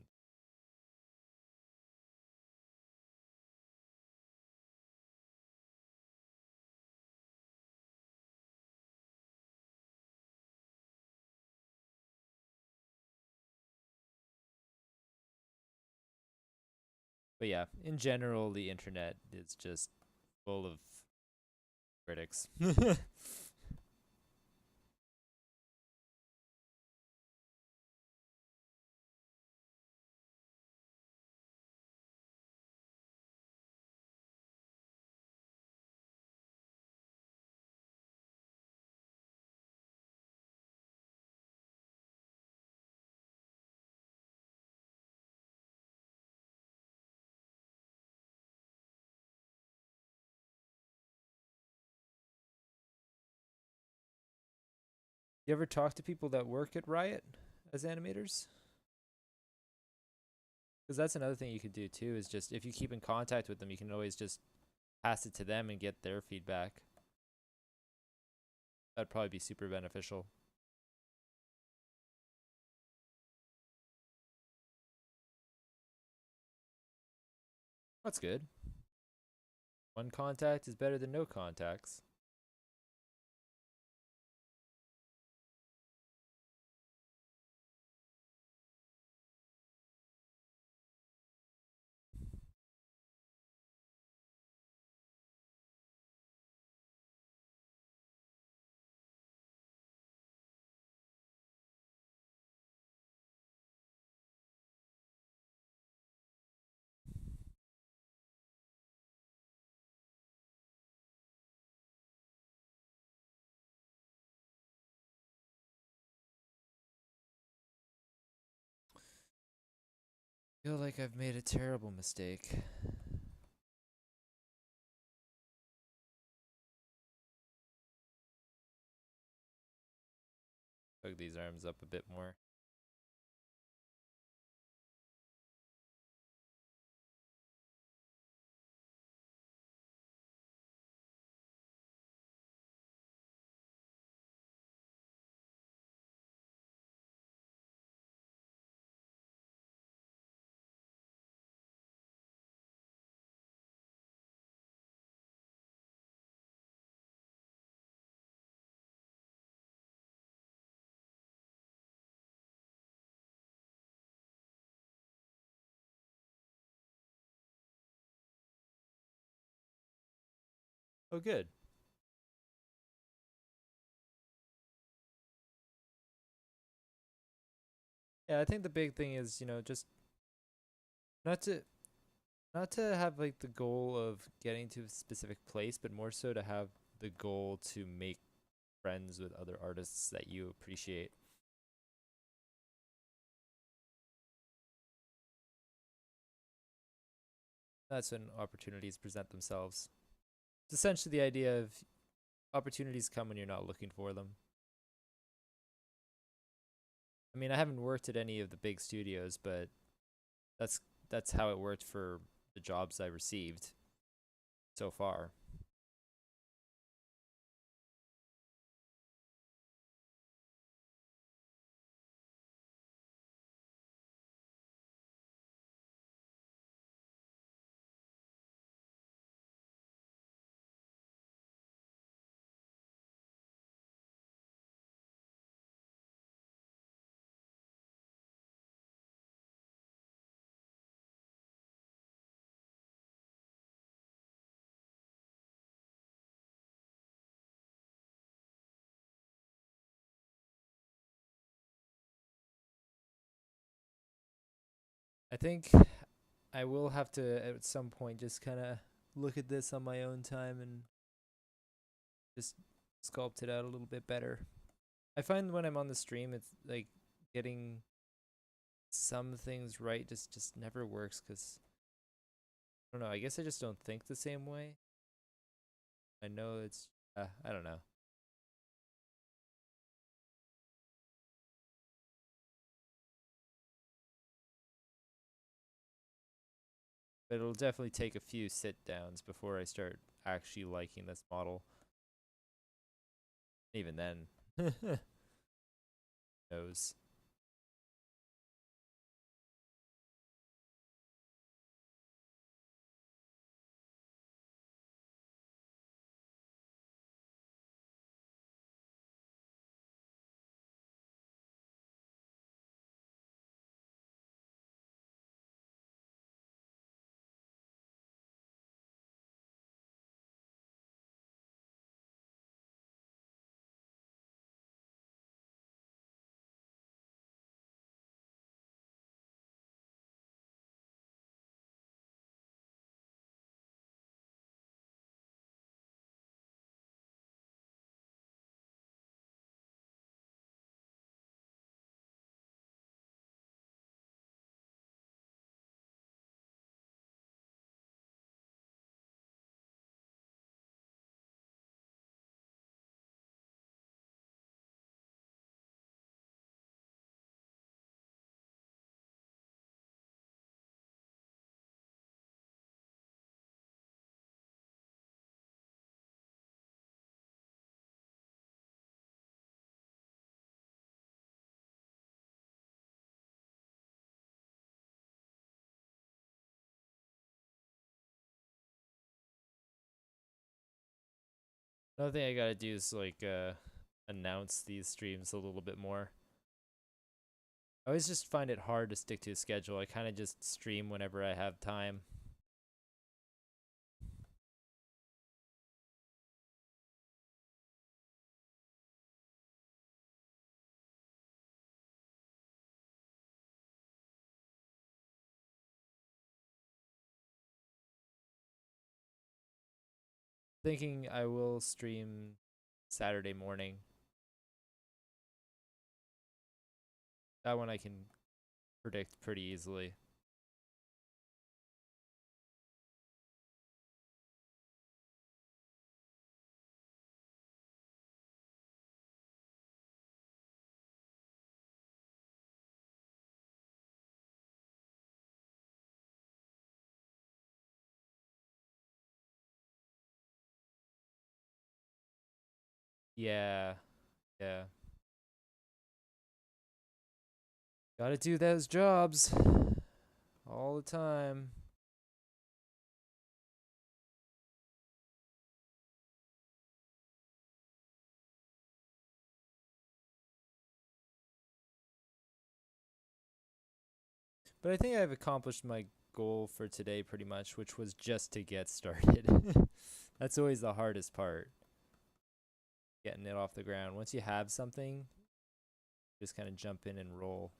But yeah, in general, the internet is just full of critics. You ever talk to people that work at Riot as animators? Because that's another thing you could do too, is just if you keep in contact with them, you can always just pass it to them and get their feedback. That'd probably be super beneficial. That's good. One contact is better than no contacts. I feel like I've made a terrible mistake. Tug these arms up a bit more. Oh, good. Yeah, I think the big thing is, just not to not to have like the goal of getting to a specific place, but more so to have the goal to make friends with other artists that you appreciate. That's when opportunities present themselves. It's essentially the idea of opportunities come when you're not looking for them. I mean, I haven't worked at any of the big studios, but that's that's how it worked for the jobs I received so far. I think I will have to at some point just kind of look at this on my own time and just sculpt it out a little bit better. I find when I'm on the stream, it's like getting some things right just never works because I don't know. I guess I just don't think the same way. I know it's I don't know, but it'll definitely take a few sit downs before I start actually liking this model. Even then, knows. Another thing I gotta do is like announce these streams a little bit more. I always just find it hard to stick to a schedule. I kind of just stream whenever I have time. Thinking I will stream Saturday morning. That one I can predict pretty easily. Yeah, yeah. Gotta do those jobs all the time. But I think I've accomplished my goal for today pretty much, which was just to get started. That's always the hardest part, getting it off the ground. Once you have something, just kind of jump in and roll.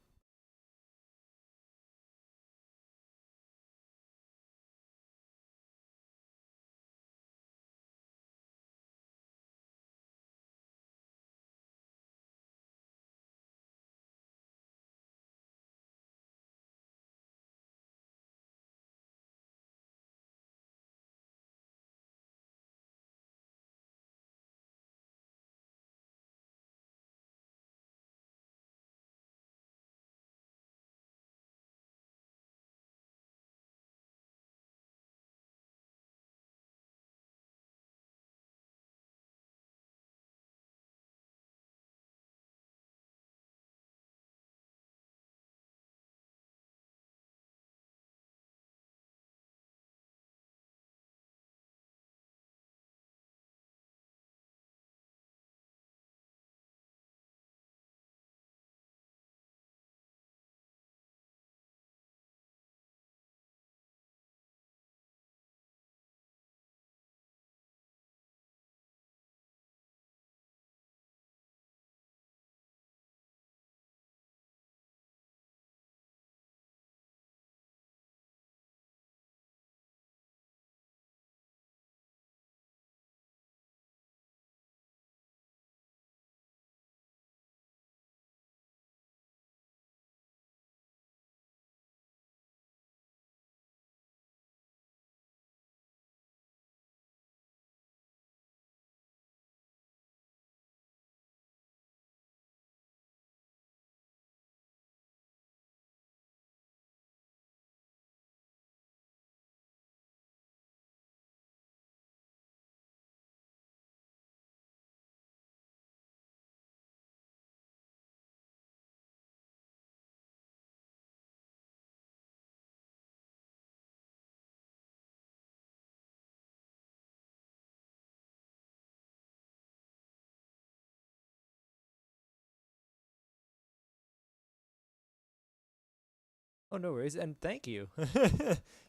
Oh, no worries, and thank you.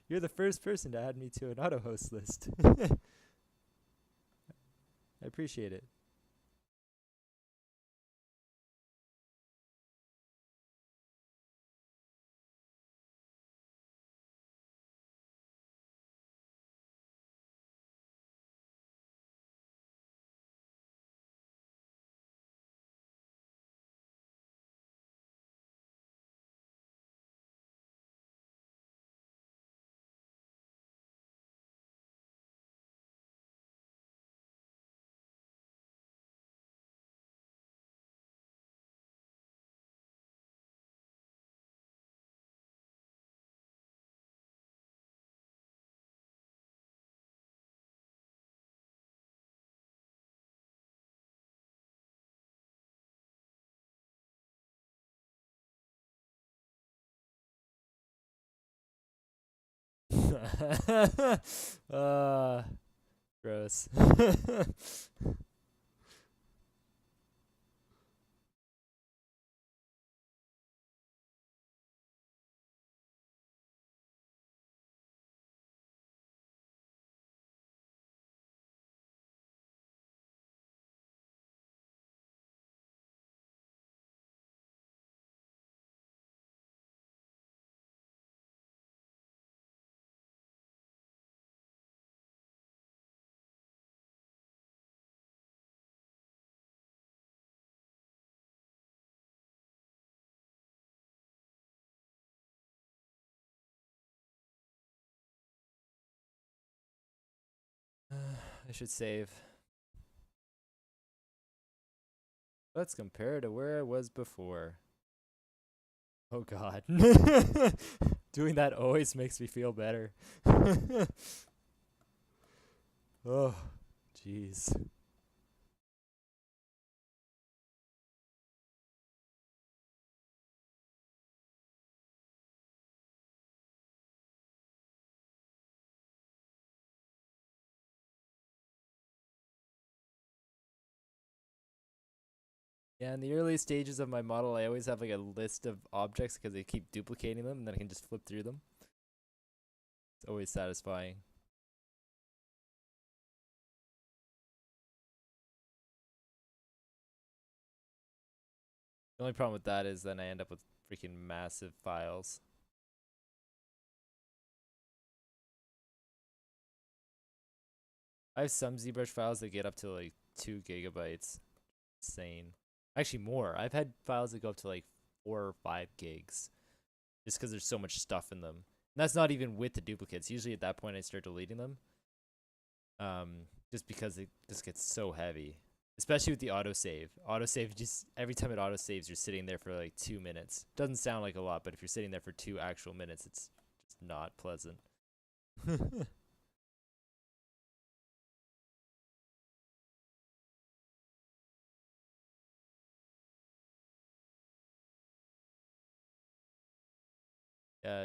You're the first person to add me to an auto host list. I appreciate it. uh, Gross. I should save. Let's compare to where I was before. Oh god. Doing that always makes me feel better. Oh, jeez. Yeah, in the early stages of my model, I always have like a list of objects because they keep duplicating them, and then I can just flip through them. It's always satisfying. The only problem with that is then I end up with freaking massive files. I have some ZBrush files that get up to like 2 gigabytes. Insane. Actually, more. I've had files that go up to like 4 or 5 gigs just because there's so much stuff in them. And that's not even with the duplicates. Usually at that point, I start deleting them. Just because it just gets so heavy, especially with the autosave. Autosave, just every time it autosaves, you're sitting there for like 2 minutes. Doesn't sound like a lot, but if you're sitting there for 2 actual minutes, it's just not pleasant.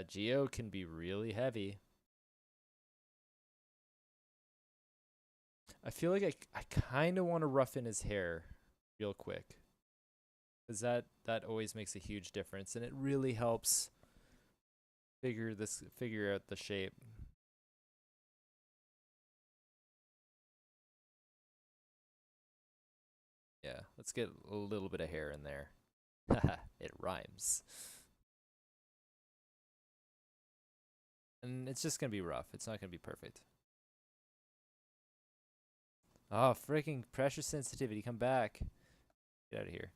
Geo can be really heavy. I feel like I kind of want to roughen his hair real quick. Because that always makes a huge difference, and it really helps figure out the shape. Yeah, let's get a little bit of hair in there. Haha, it rhymes. And it's just gonna be rough. It's not gonna be perfect. Oh, freaking pressure sensitivity, come back. Get out of here.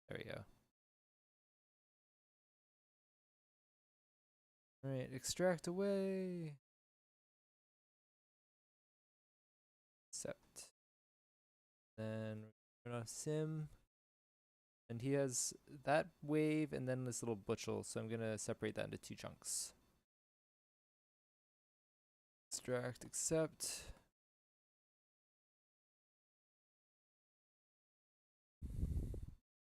There we go. Alright, extract away. Accept. Then we're gonna sim. And he has that wave and then this little butchel, so I'm gonna separate that into 2 chunks. Extract, accept.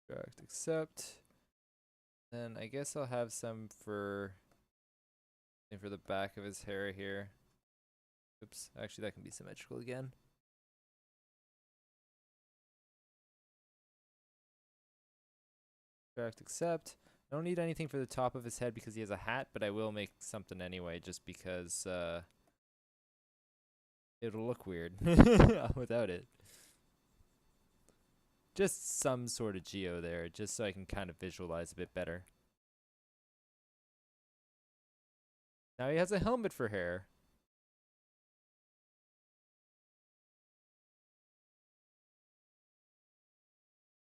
Extract, accept. Then I guess I'll have some for the back of his hair here. Oops, actually that can be symmetrical again. Extract, accept. I don't need anything for the top of his head because he has a hat, but I will make something anyway just because it'll look weird without it. Just some sort of geo there, just so I can kind of visualize a bit better. Now he has a helmet for hair.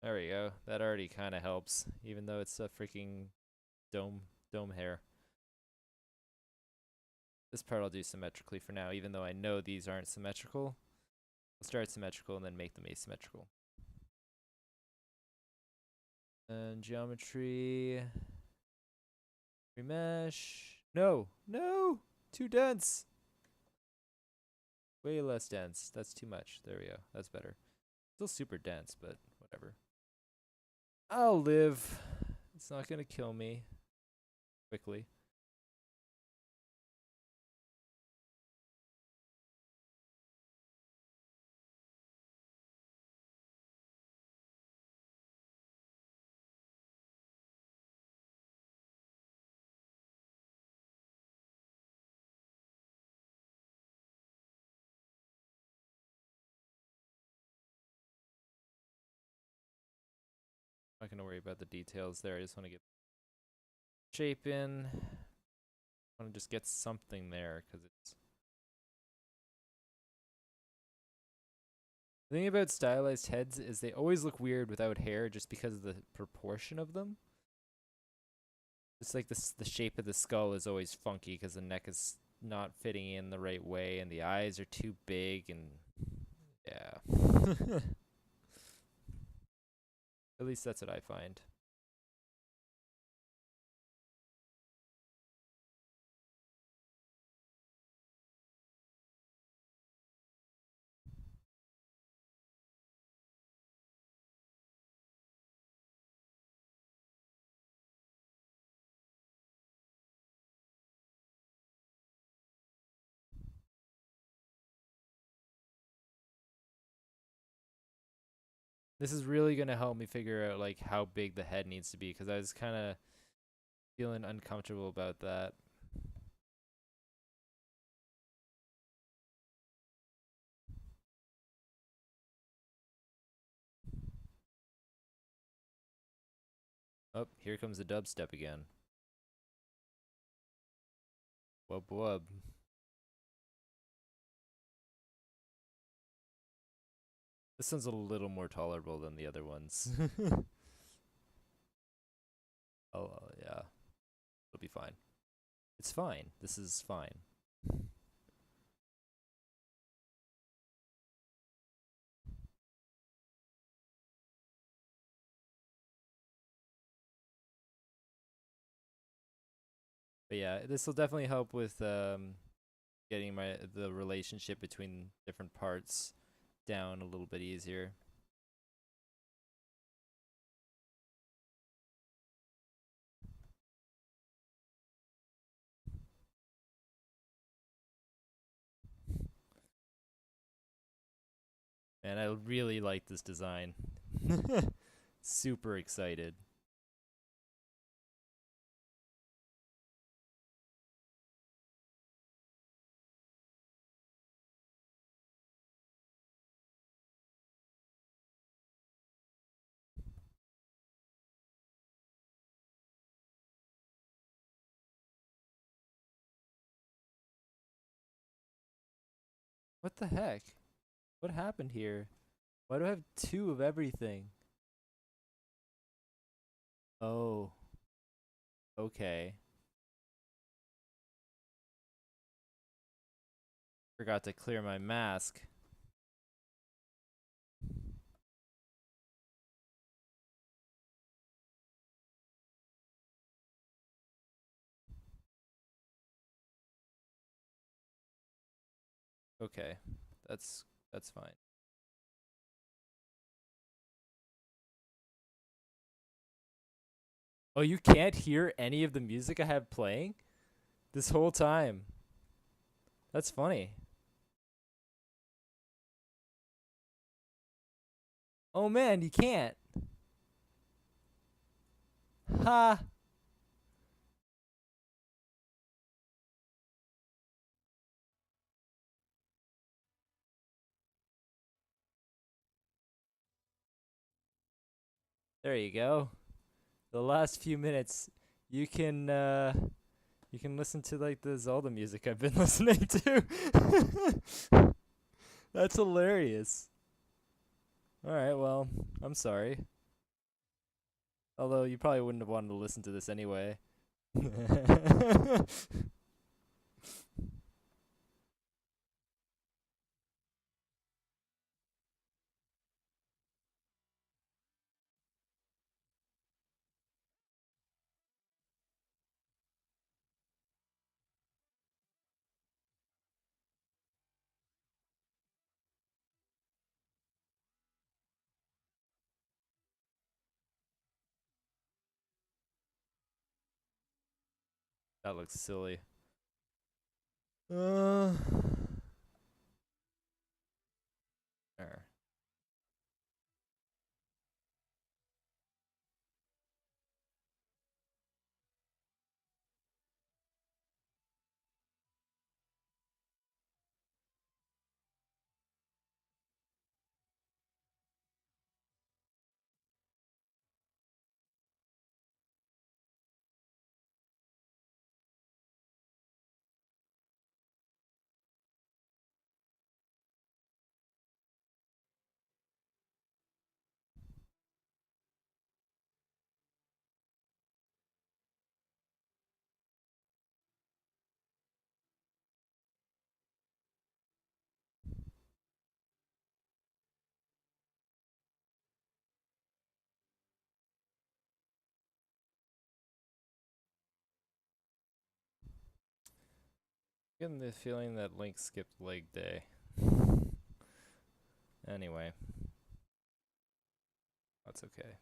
There we go. That already kind of helps, even though it's a freaking dome hair. This part I'll do symmetrically for now, even though I know these aren't symmetrical. We'll start symmetrical and then make them asymmetrical. And geometry. Remesh. No, no! Too dense! Way less dense. That's too much. There we go. That's better. Still super dense, but whatever. I'll live. It's not gonna kill me quickly. Not gonna worry about the details there. I just want to get shape in. I want to just get something there because it's. The thing about stylized heads is they always look weird without hair just because of the proportion of them. It's like the shape of the skull is always funky because the neck is not fitting in the right way and the eyes are too big and yeah. At least that's what I find. This is really gonna help me figure out like how big the head needs to be because I was kind of feeling uncomfortable about that. Oh, here comes the dubstep again. Wub wub. This one's a little more tolerable than the other ones. Oh, yeah. It'll be fine. It's fine. This is fine. But yeah, this will definitely help with getting the relationship between different parts down a little bit easier. And I really like this design. Super excited. What the heck? What happened here? Why do I have two of everything? Oh, okay. Forgot to clear my mask. Okay, that's fine. Oh, you can't hear any of the music I have playing this whole time. That's funny. Oh man, you can't. Ha. There you go. The last few minutes, you can uh, you can listen to like the Zelda music I've been listening to. That's hilarious. All right, well, I'm sorry. Although you probably wouldn't have wanted to listen to this anyway. That looks silly. Uh, there. Getting the feeling that Link skipped leg day. Anyway, that's okay.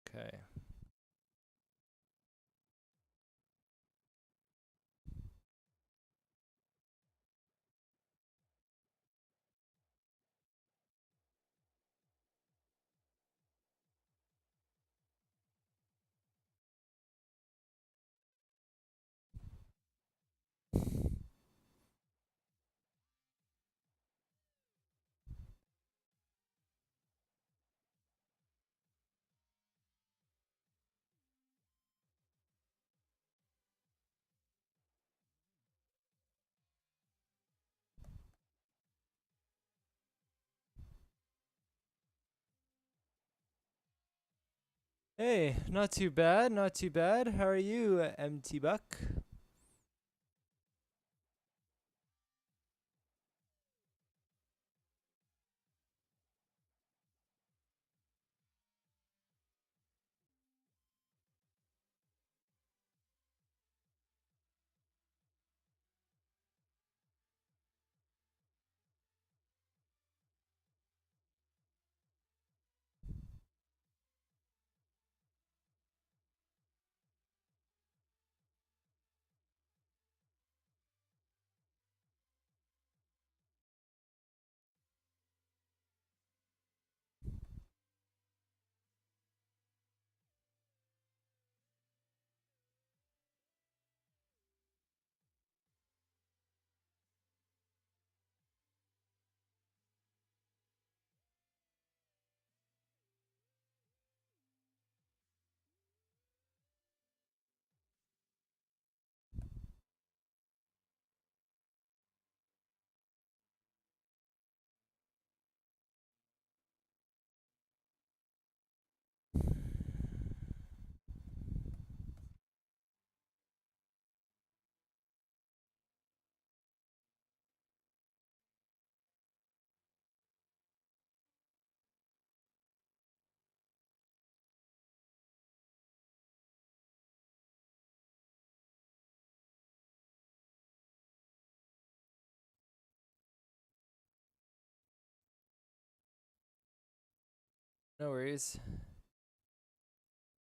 Okay. Hey, not too bad, not too bad. How are you, MT Buck? No worries.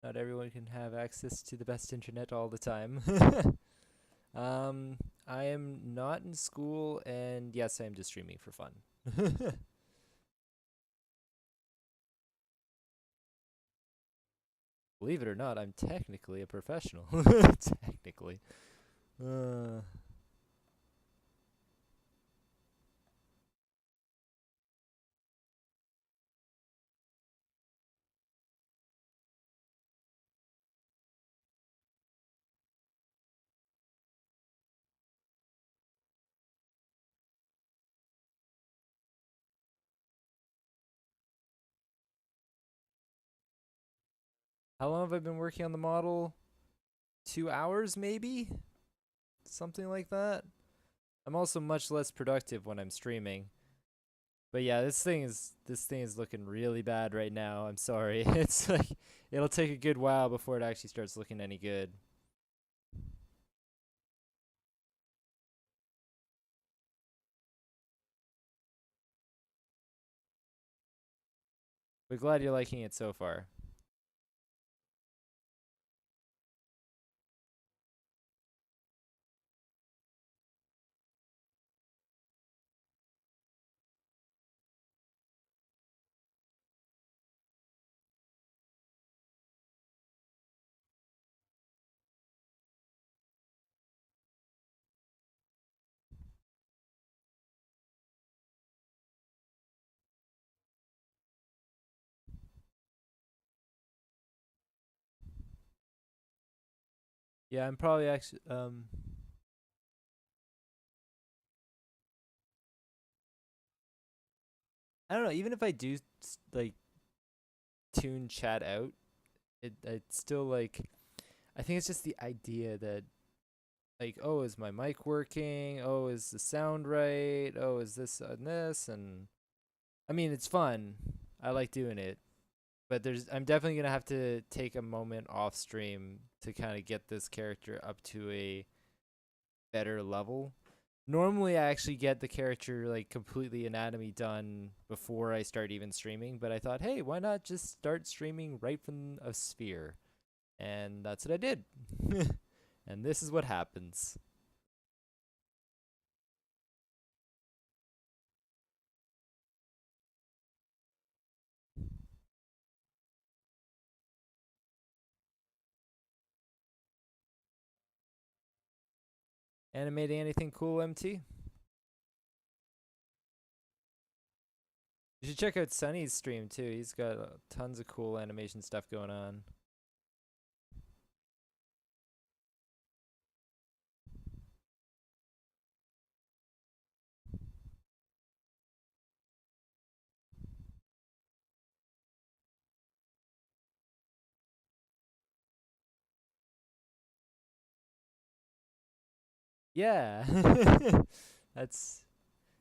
Not everyone can have access to the best internet all the time. um, I am not in school, and yes, I am just streaming for fun. Believe it or not, I'm technically a professional. Technically. Uh, how long have I been working on the model? 2 hours, maybe? Something like that. I'm also much less productive when I'm streaming. But yeah, this thing is looking really bad right now. I'm sorry. It's like it'll take a good while before it actually starts looking any good. But glad you're liking it so far. Yeah, I'm probably actually I don't know, even if I do like tune chat out, it's still like I think it's just the idea that like, oh, is my mic working? Oh, is the sound right? Oh, is this and this? And I mean, it's fun. I like doing it, but I'm definitely gonna have to take a moment off stream to kind of get this character up to a better level. Normally, I actually get the character like completely anatomy done before I start even streaming, but I thought, hey, why not just start streaming right from a sphere? And that's what I did. And this is what happens. Animating anything cool, MT? You should check out Sunny's stream too. He's got tons of cool animation stuff going on. Yeah. That's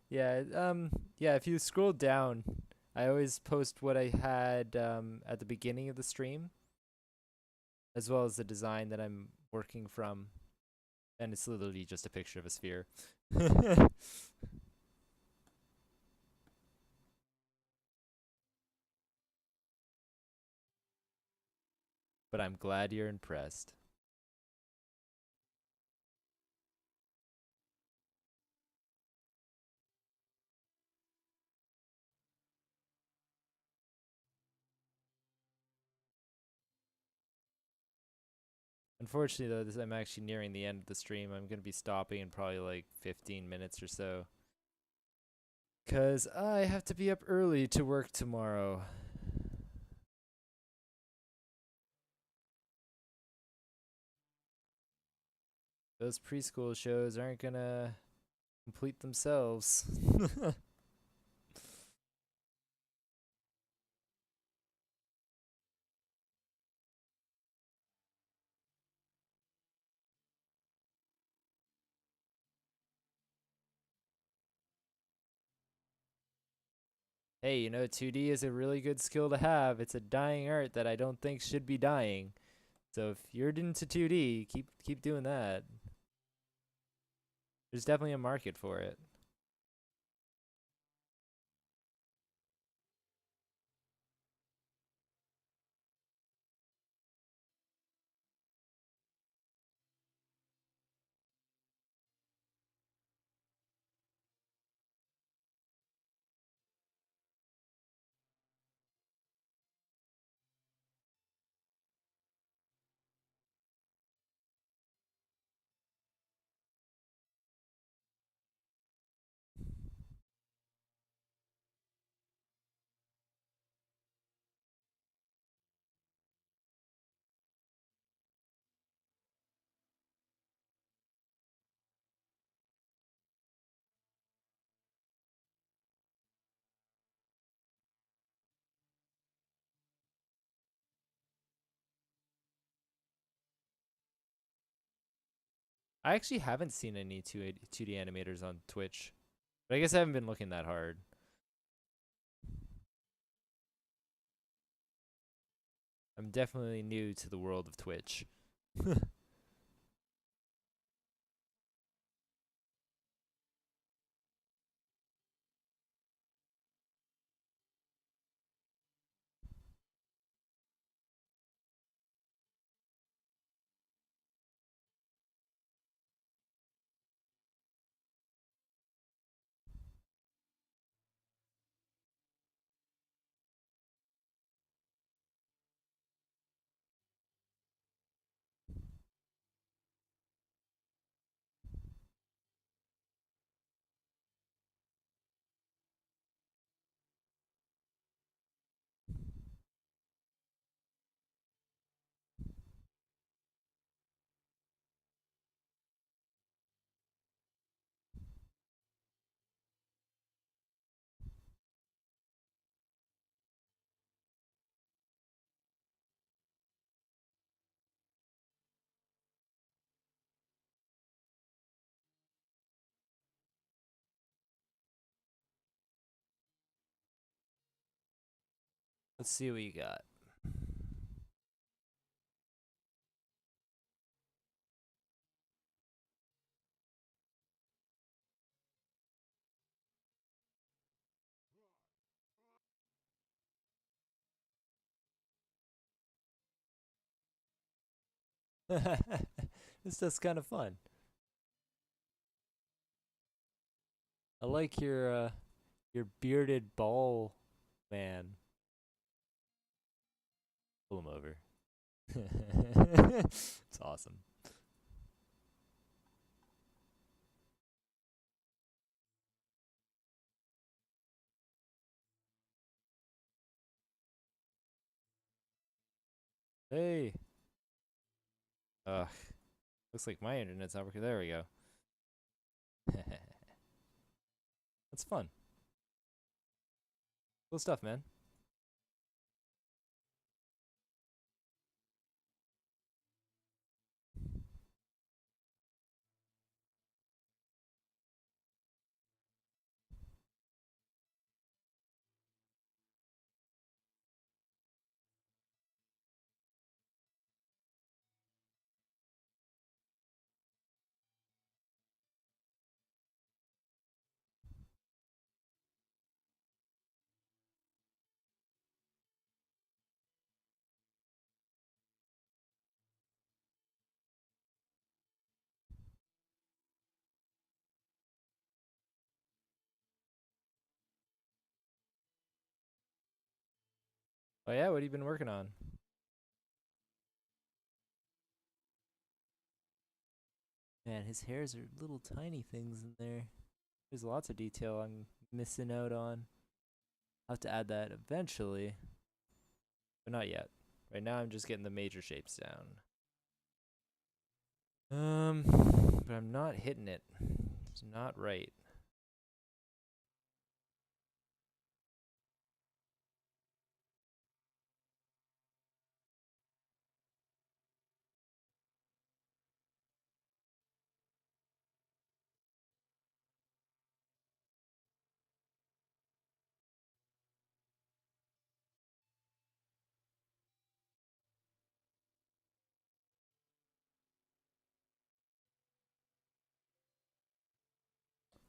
yeah, yeah, if you scroll down, I always post what I had at the beginning of the stream as well as the design that I'm working from, and it's literally just a picture of a sphere. But I'm glad you're impressed. Unfortunately, though, I'm actually nearing the end of the stream. I'm going to be stopping in probably like 15 minutes or so. Because I have to be up early to work tomorrow. Those preschool shows aren't going to complete themselves. Hey, 2D is a really good skill to have. It's a dying art that I don't think should be dying. So if you're into 2D, keep doing that. There's definitely a market for it. I actually haven't seen any 2D animators on Twitch, but I guess I haven't been looking that hard. I'm definitely new to the world of Twitch. Let's see what you got. This stuff's kind of fun. I like your bearded ball man. Pull him over. It's awesome. Hey. Ugh. Looks like my internet's not working. There we go. That's fun. Cool stuff, man. Oh yeah, what have you been working on? Man, his hairs are little tiny things in there. There's lots of detail I'm missing out on. I'll have to add that eventually, but not yet. Right now I'm just getting the major shapes down. But I'm not hitting it. It's not right.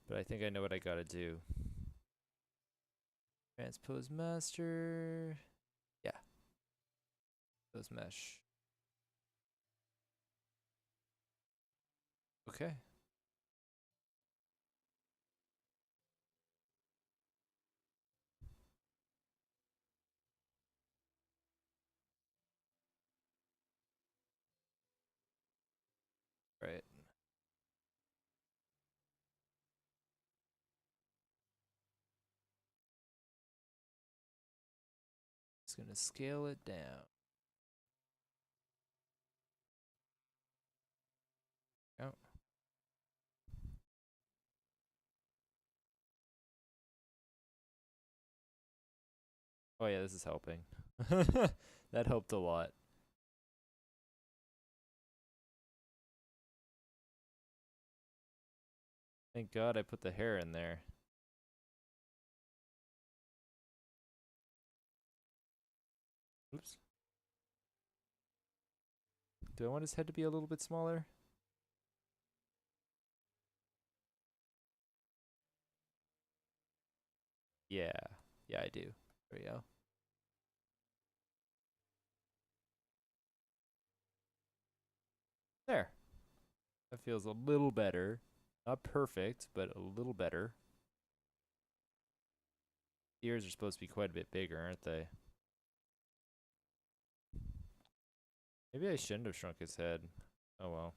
But I think I know what I gotta do. Transpose master. Yeah. Those mesh. Okay. Right. Just gonna scale it down. Oh. Oh yeah, this is helping. That helped a lot. Thank God I put the hair in there. Oops. Do I want his head to be a little bit smaller? Yeah. Yeah, I do. There we go. There. That feels a little better. Not perfect, but a little better. Ears are supposed to be quite a bit bigger, aren't they? Maybe I shouldn't have shrunk his head. Oh well.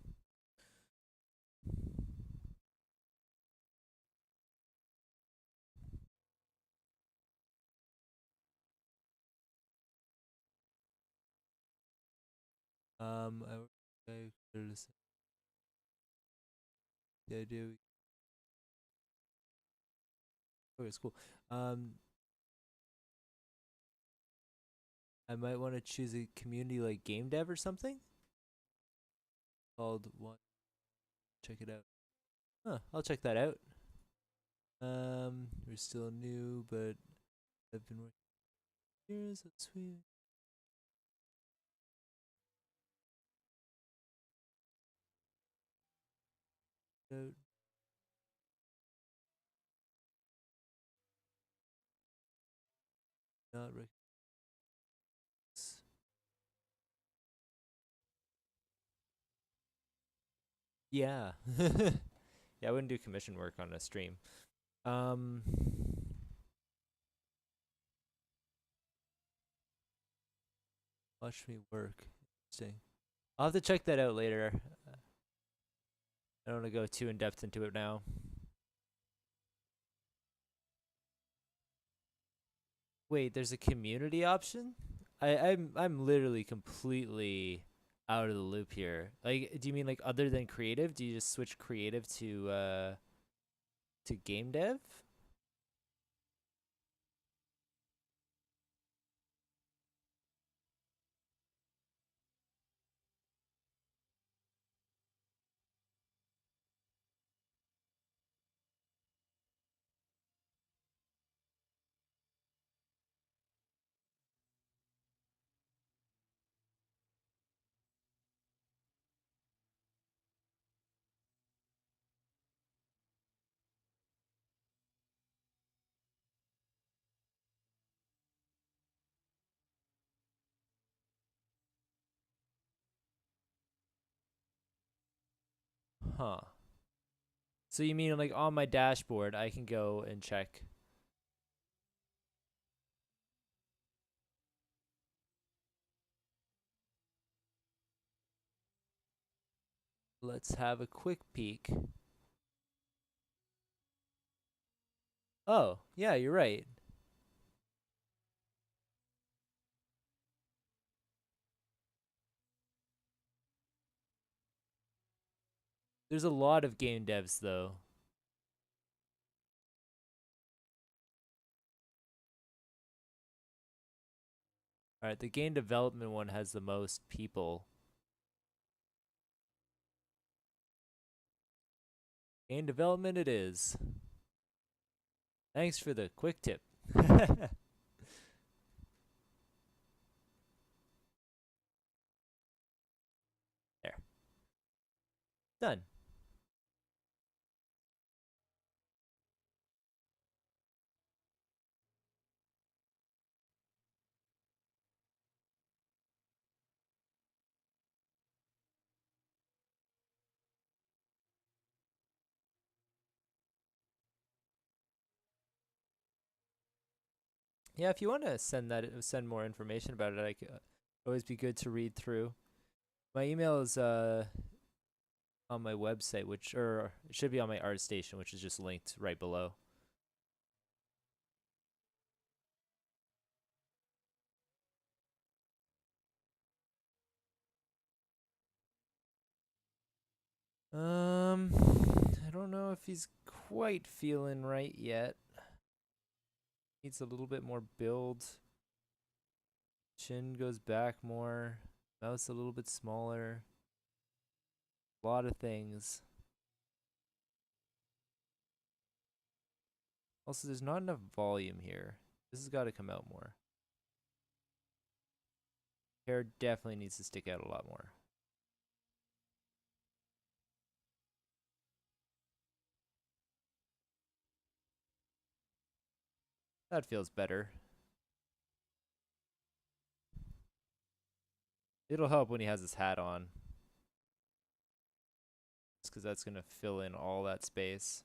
I the idea. Oh, it's cool. Um, I might want to choose a community like game dev or something called what? Check it out. Huh, I'll check that out. We're still new, but I've been working years. That's sweet. Out. Not rec- Yeah. Yeah, I wouldn't do commission work on a stream. Um, watch me work. Interesting. I'll have to check that out later. I don't want to go too in depth into it now. Wait, there's a community option? I'm literally completely out of the loop here. Like, do you mean like other than creative? Do you just switch creative to game dev? Huh. So you mean like on my dashboard I can go and check. Let's have a quick peek. Oh, yeah, you're right. There's a lot of game devs though. All right, the game development one has the most people. Game development it is. Thanks for the quick tip. There. Done. Yeah, if you want to send more information about it, I could always be good to read through. My email is on my website, which or it should be on my art station, which is just linked right below. I don't know if he's quite feeling right yet. Needs a little bit more build. Chin goes back more. Mouth's a little bit smaller. A lot of things. Also, there's not enough volume here. This has got to come out more. Hair definitely needs to stick out a lot more. That feels better. It'll help when he has his hat on. Just because that's going to fill in all that space.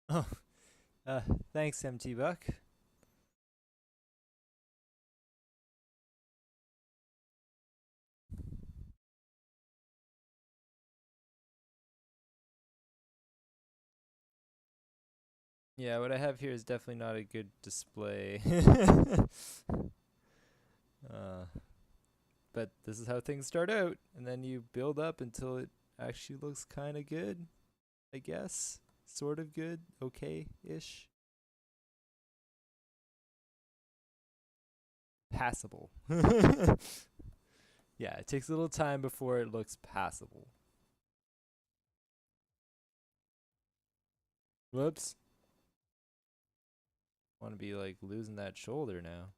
Oh, uh, thanks, MT Buck. Yeah, what I have here is definitely not a good display. uh, but this is how things start out, and then you build up until it actually looks kind of good, I guess. Sort of good, okay-ish. Passable. Yeah, it takes a little time before it looks passable. Whoops. Want to be like losing that shoulder now.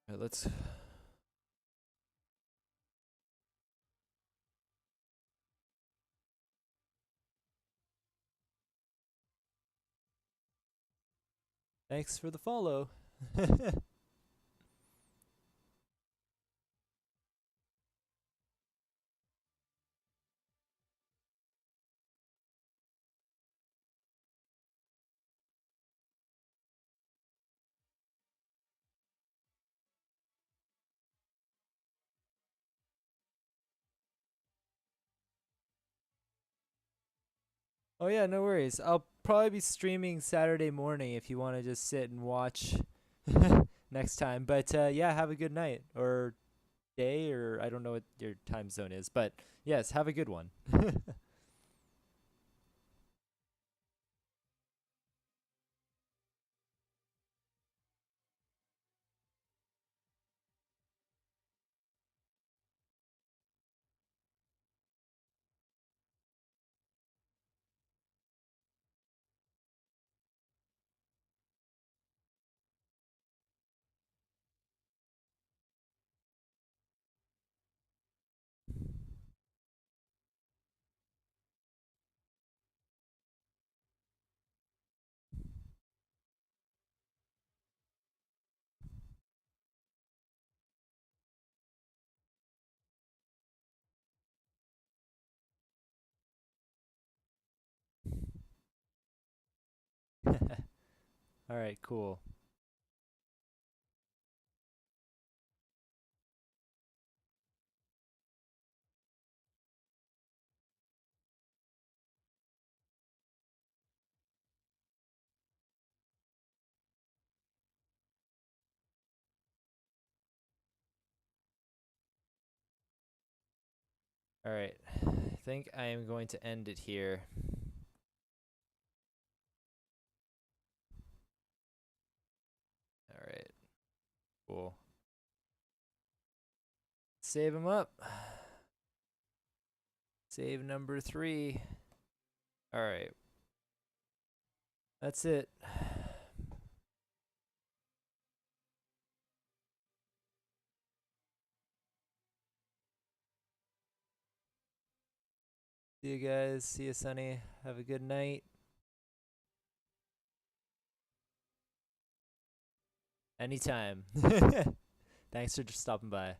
All right, let's. Thanks for the follow. Oh yeah, no worries. I'll probably be streaming Saturday morning if you want to just sit and watch next time. But yeah, have a good night or day, or I don't know what your time zone is. But yes, have a good one. All right, cool. All right. I think I am going to end it here. All right. Cool. Save them up. Save number 3. All right. That's it. See you guys. See you, Sunny. Have a good night. Anytime. Thanks for stopping by.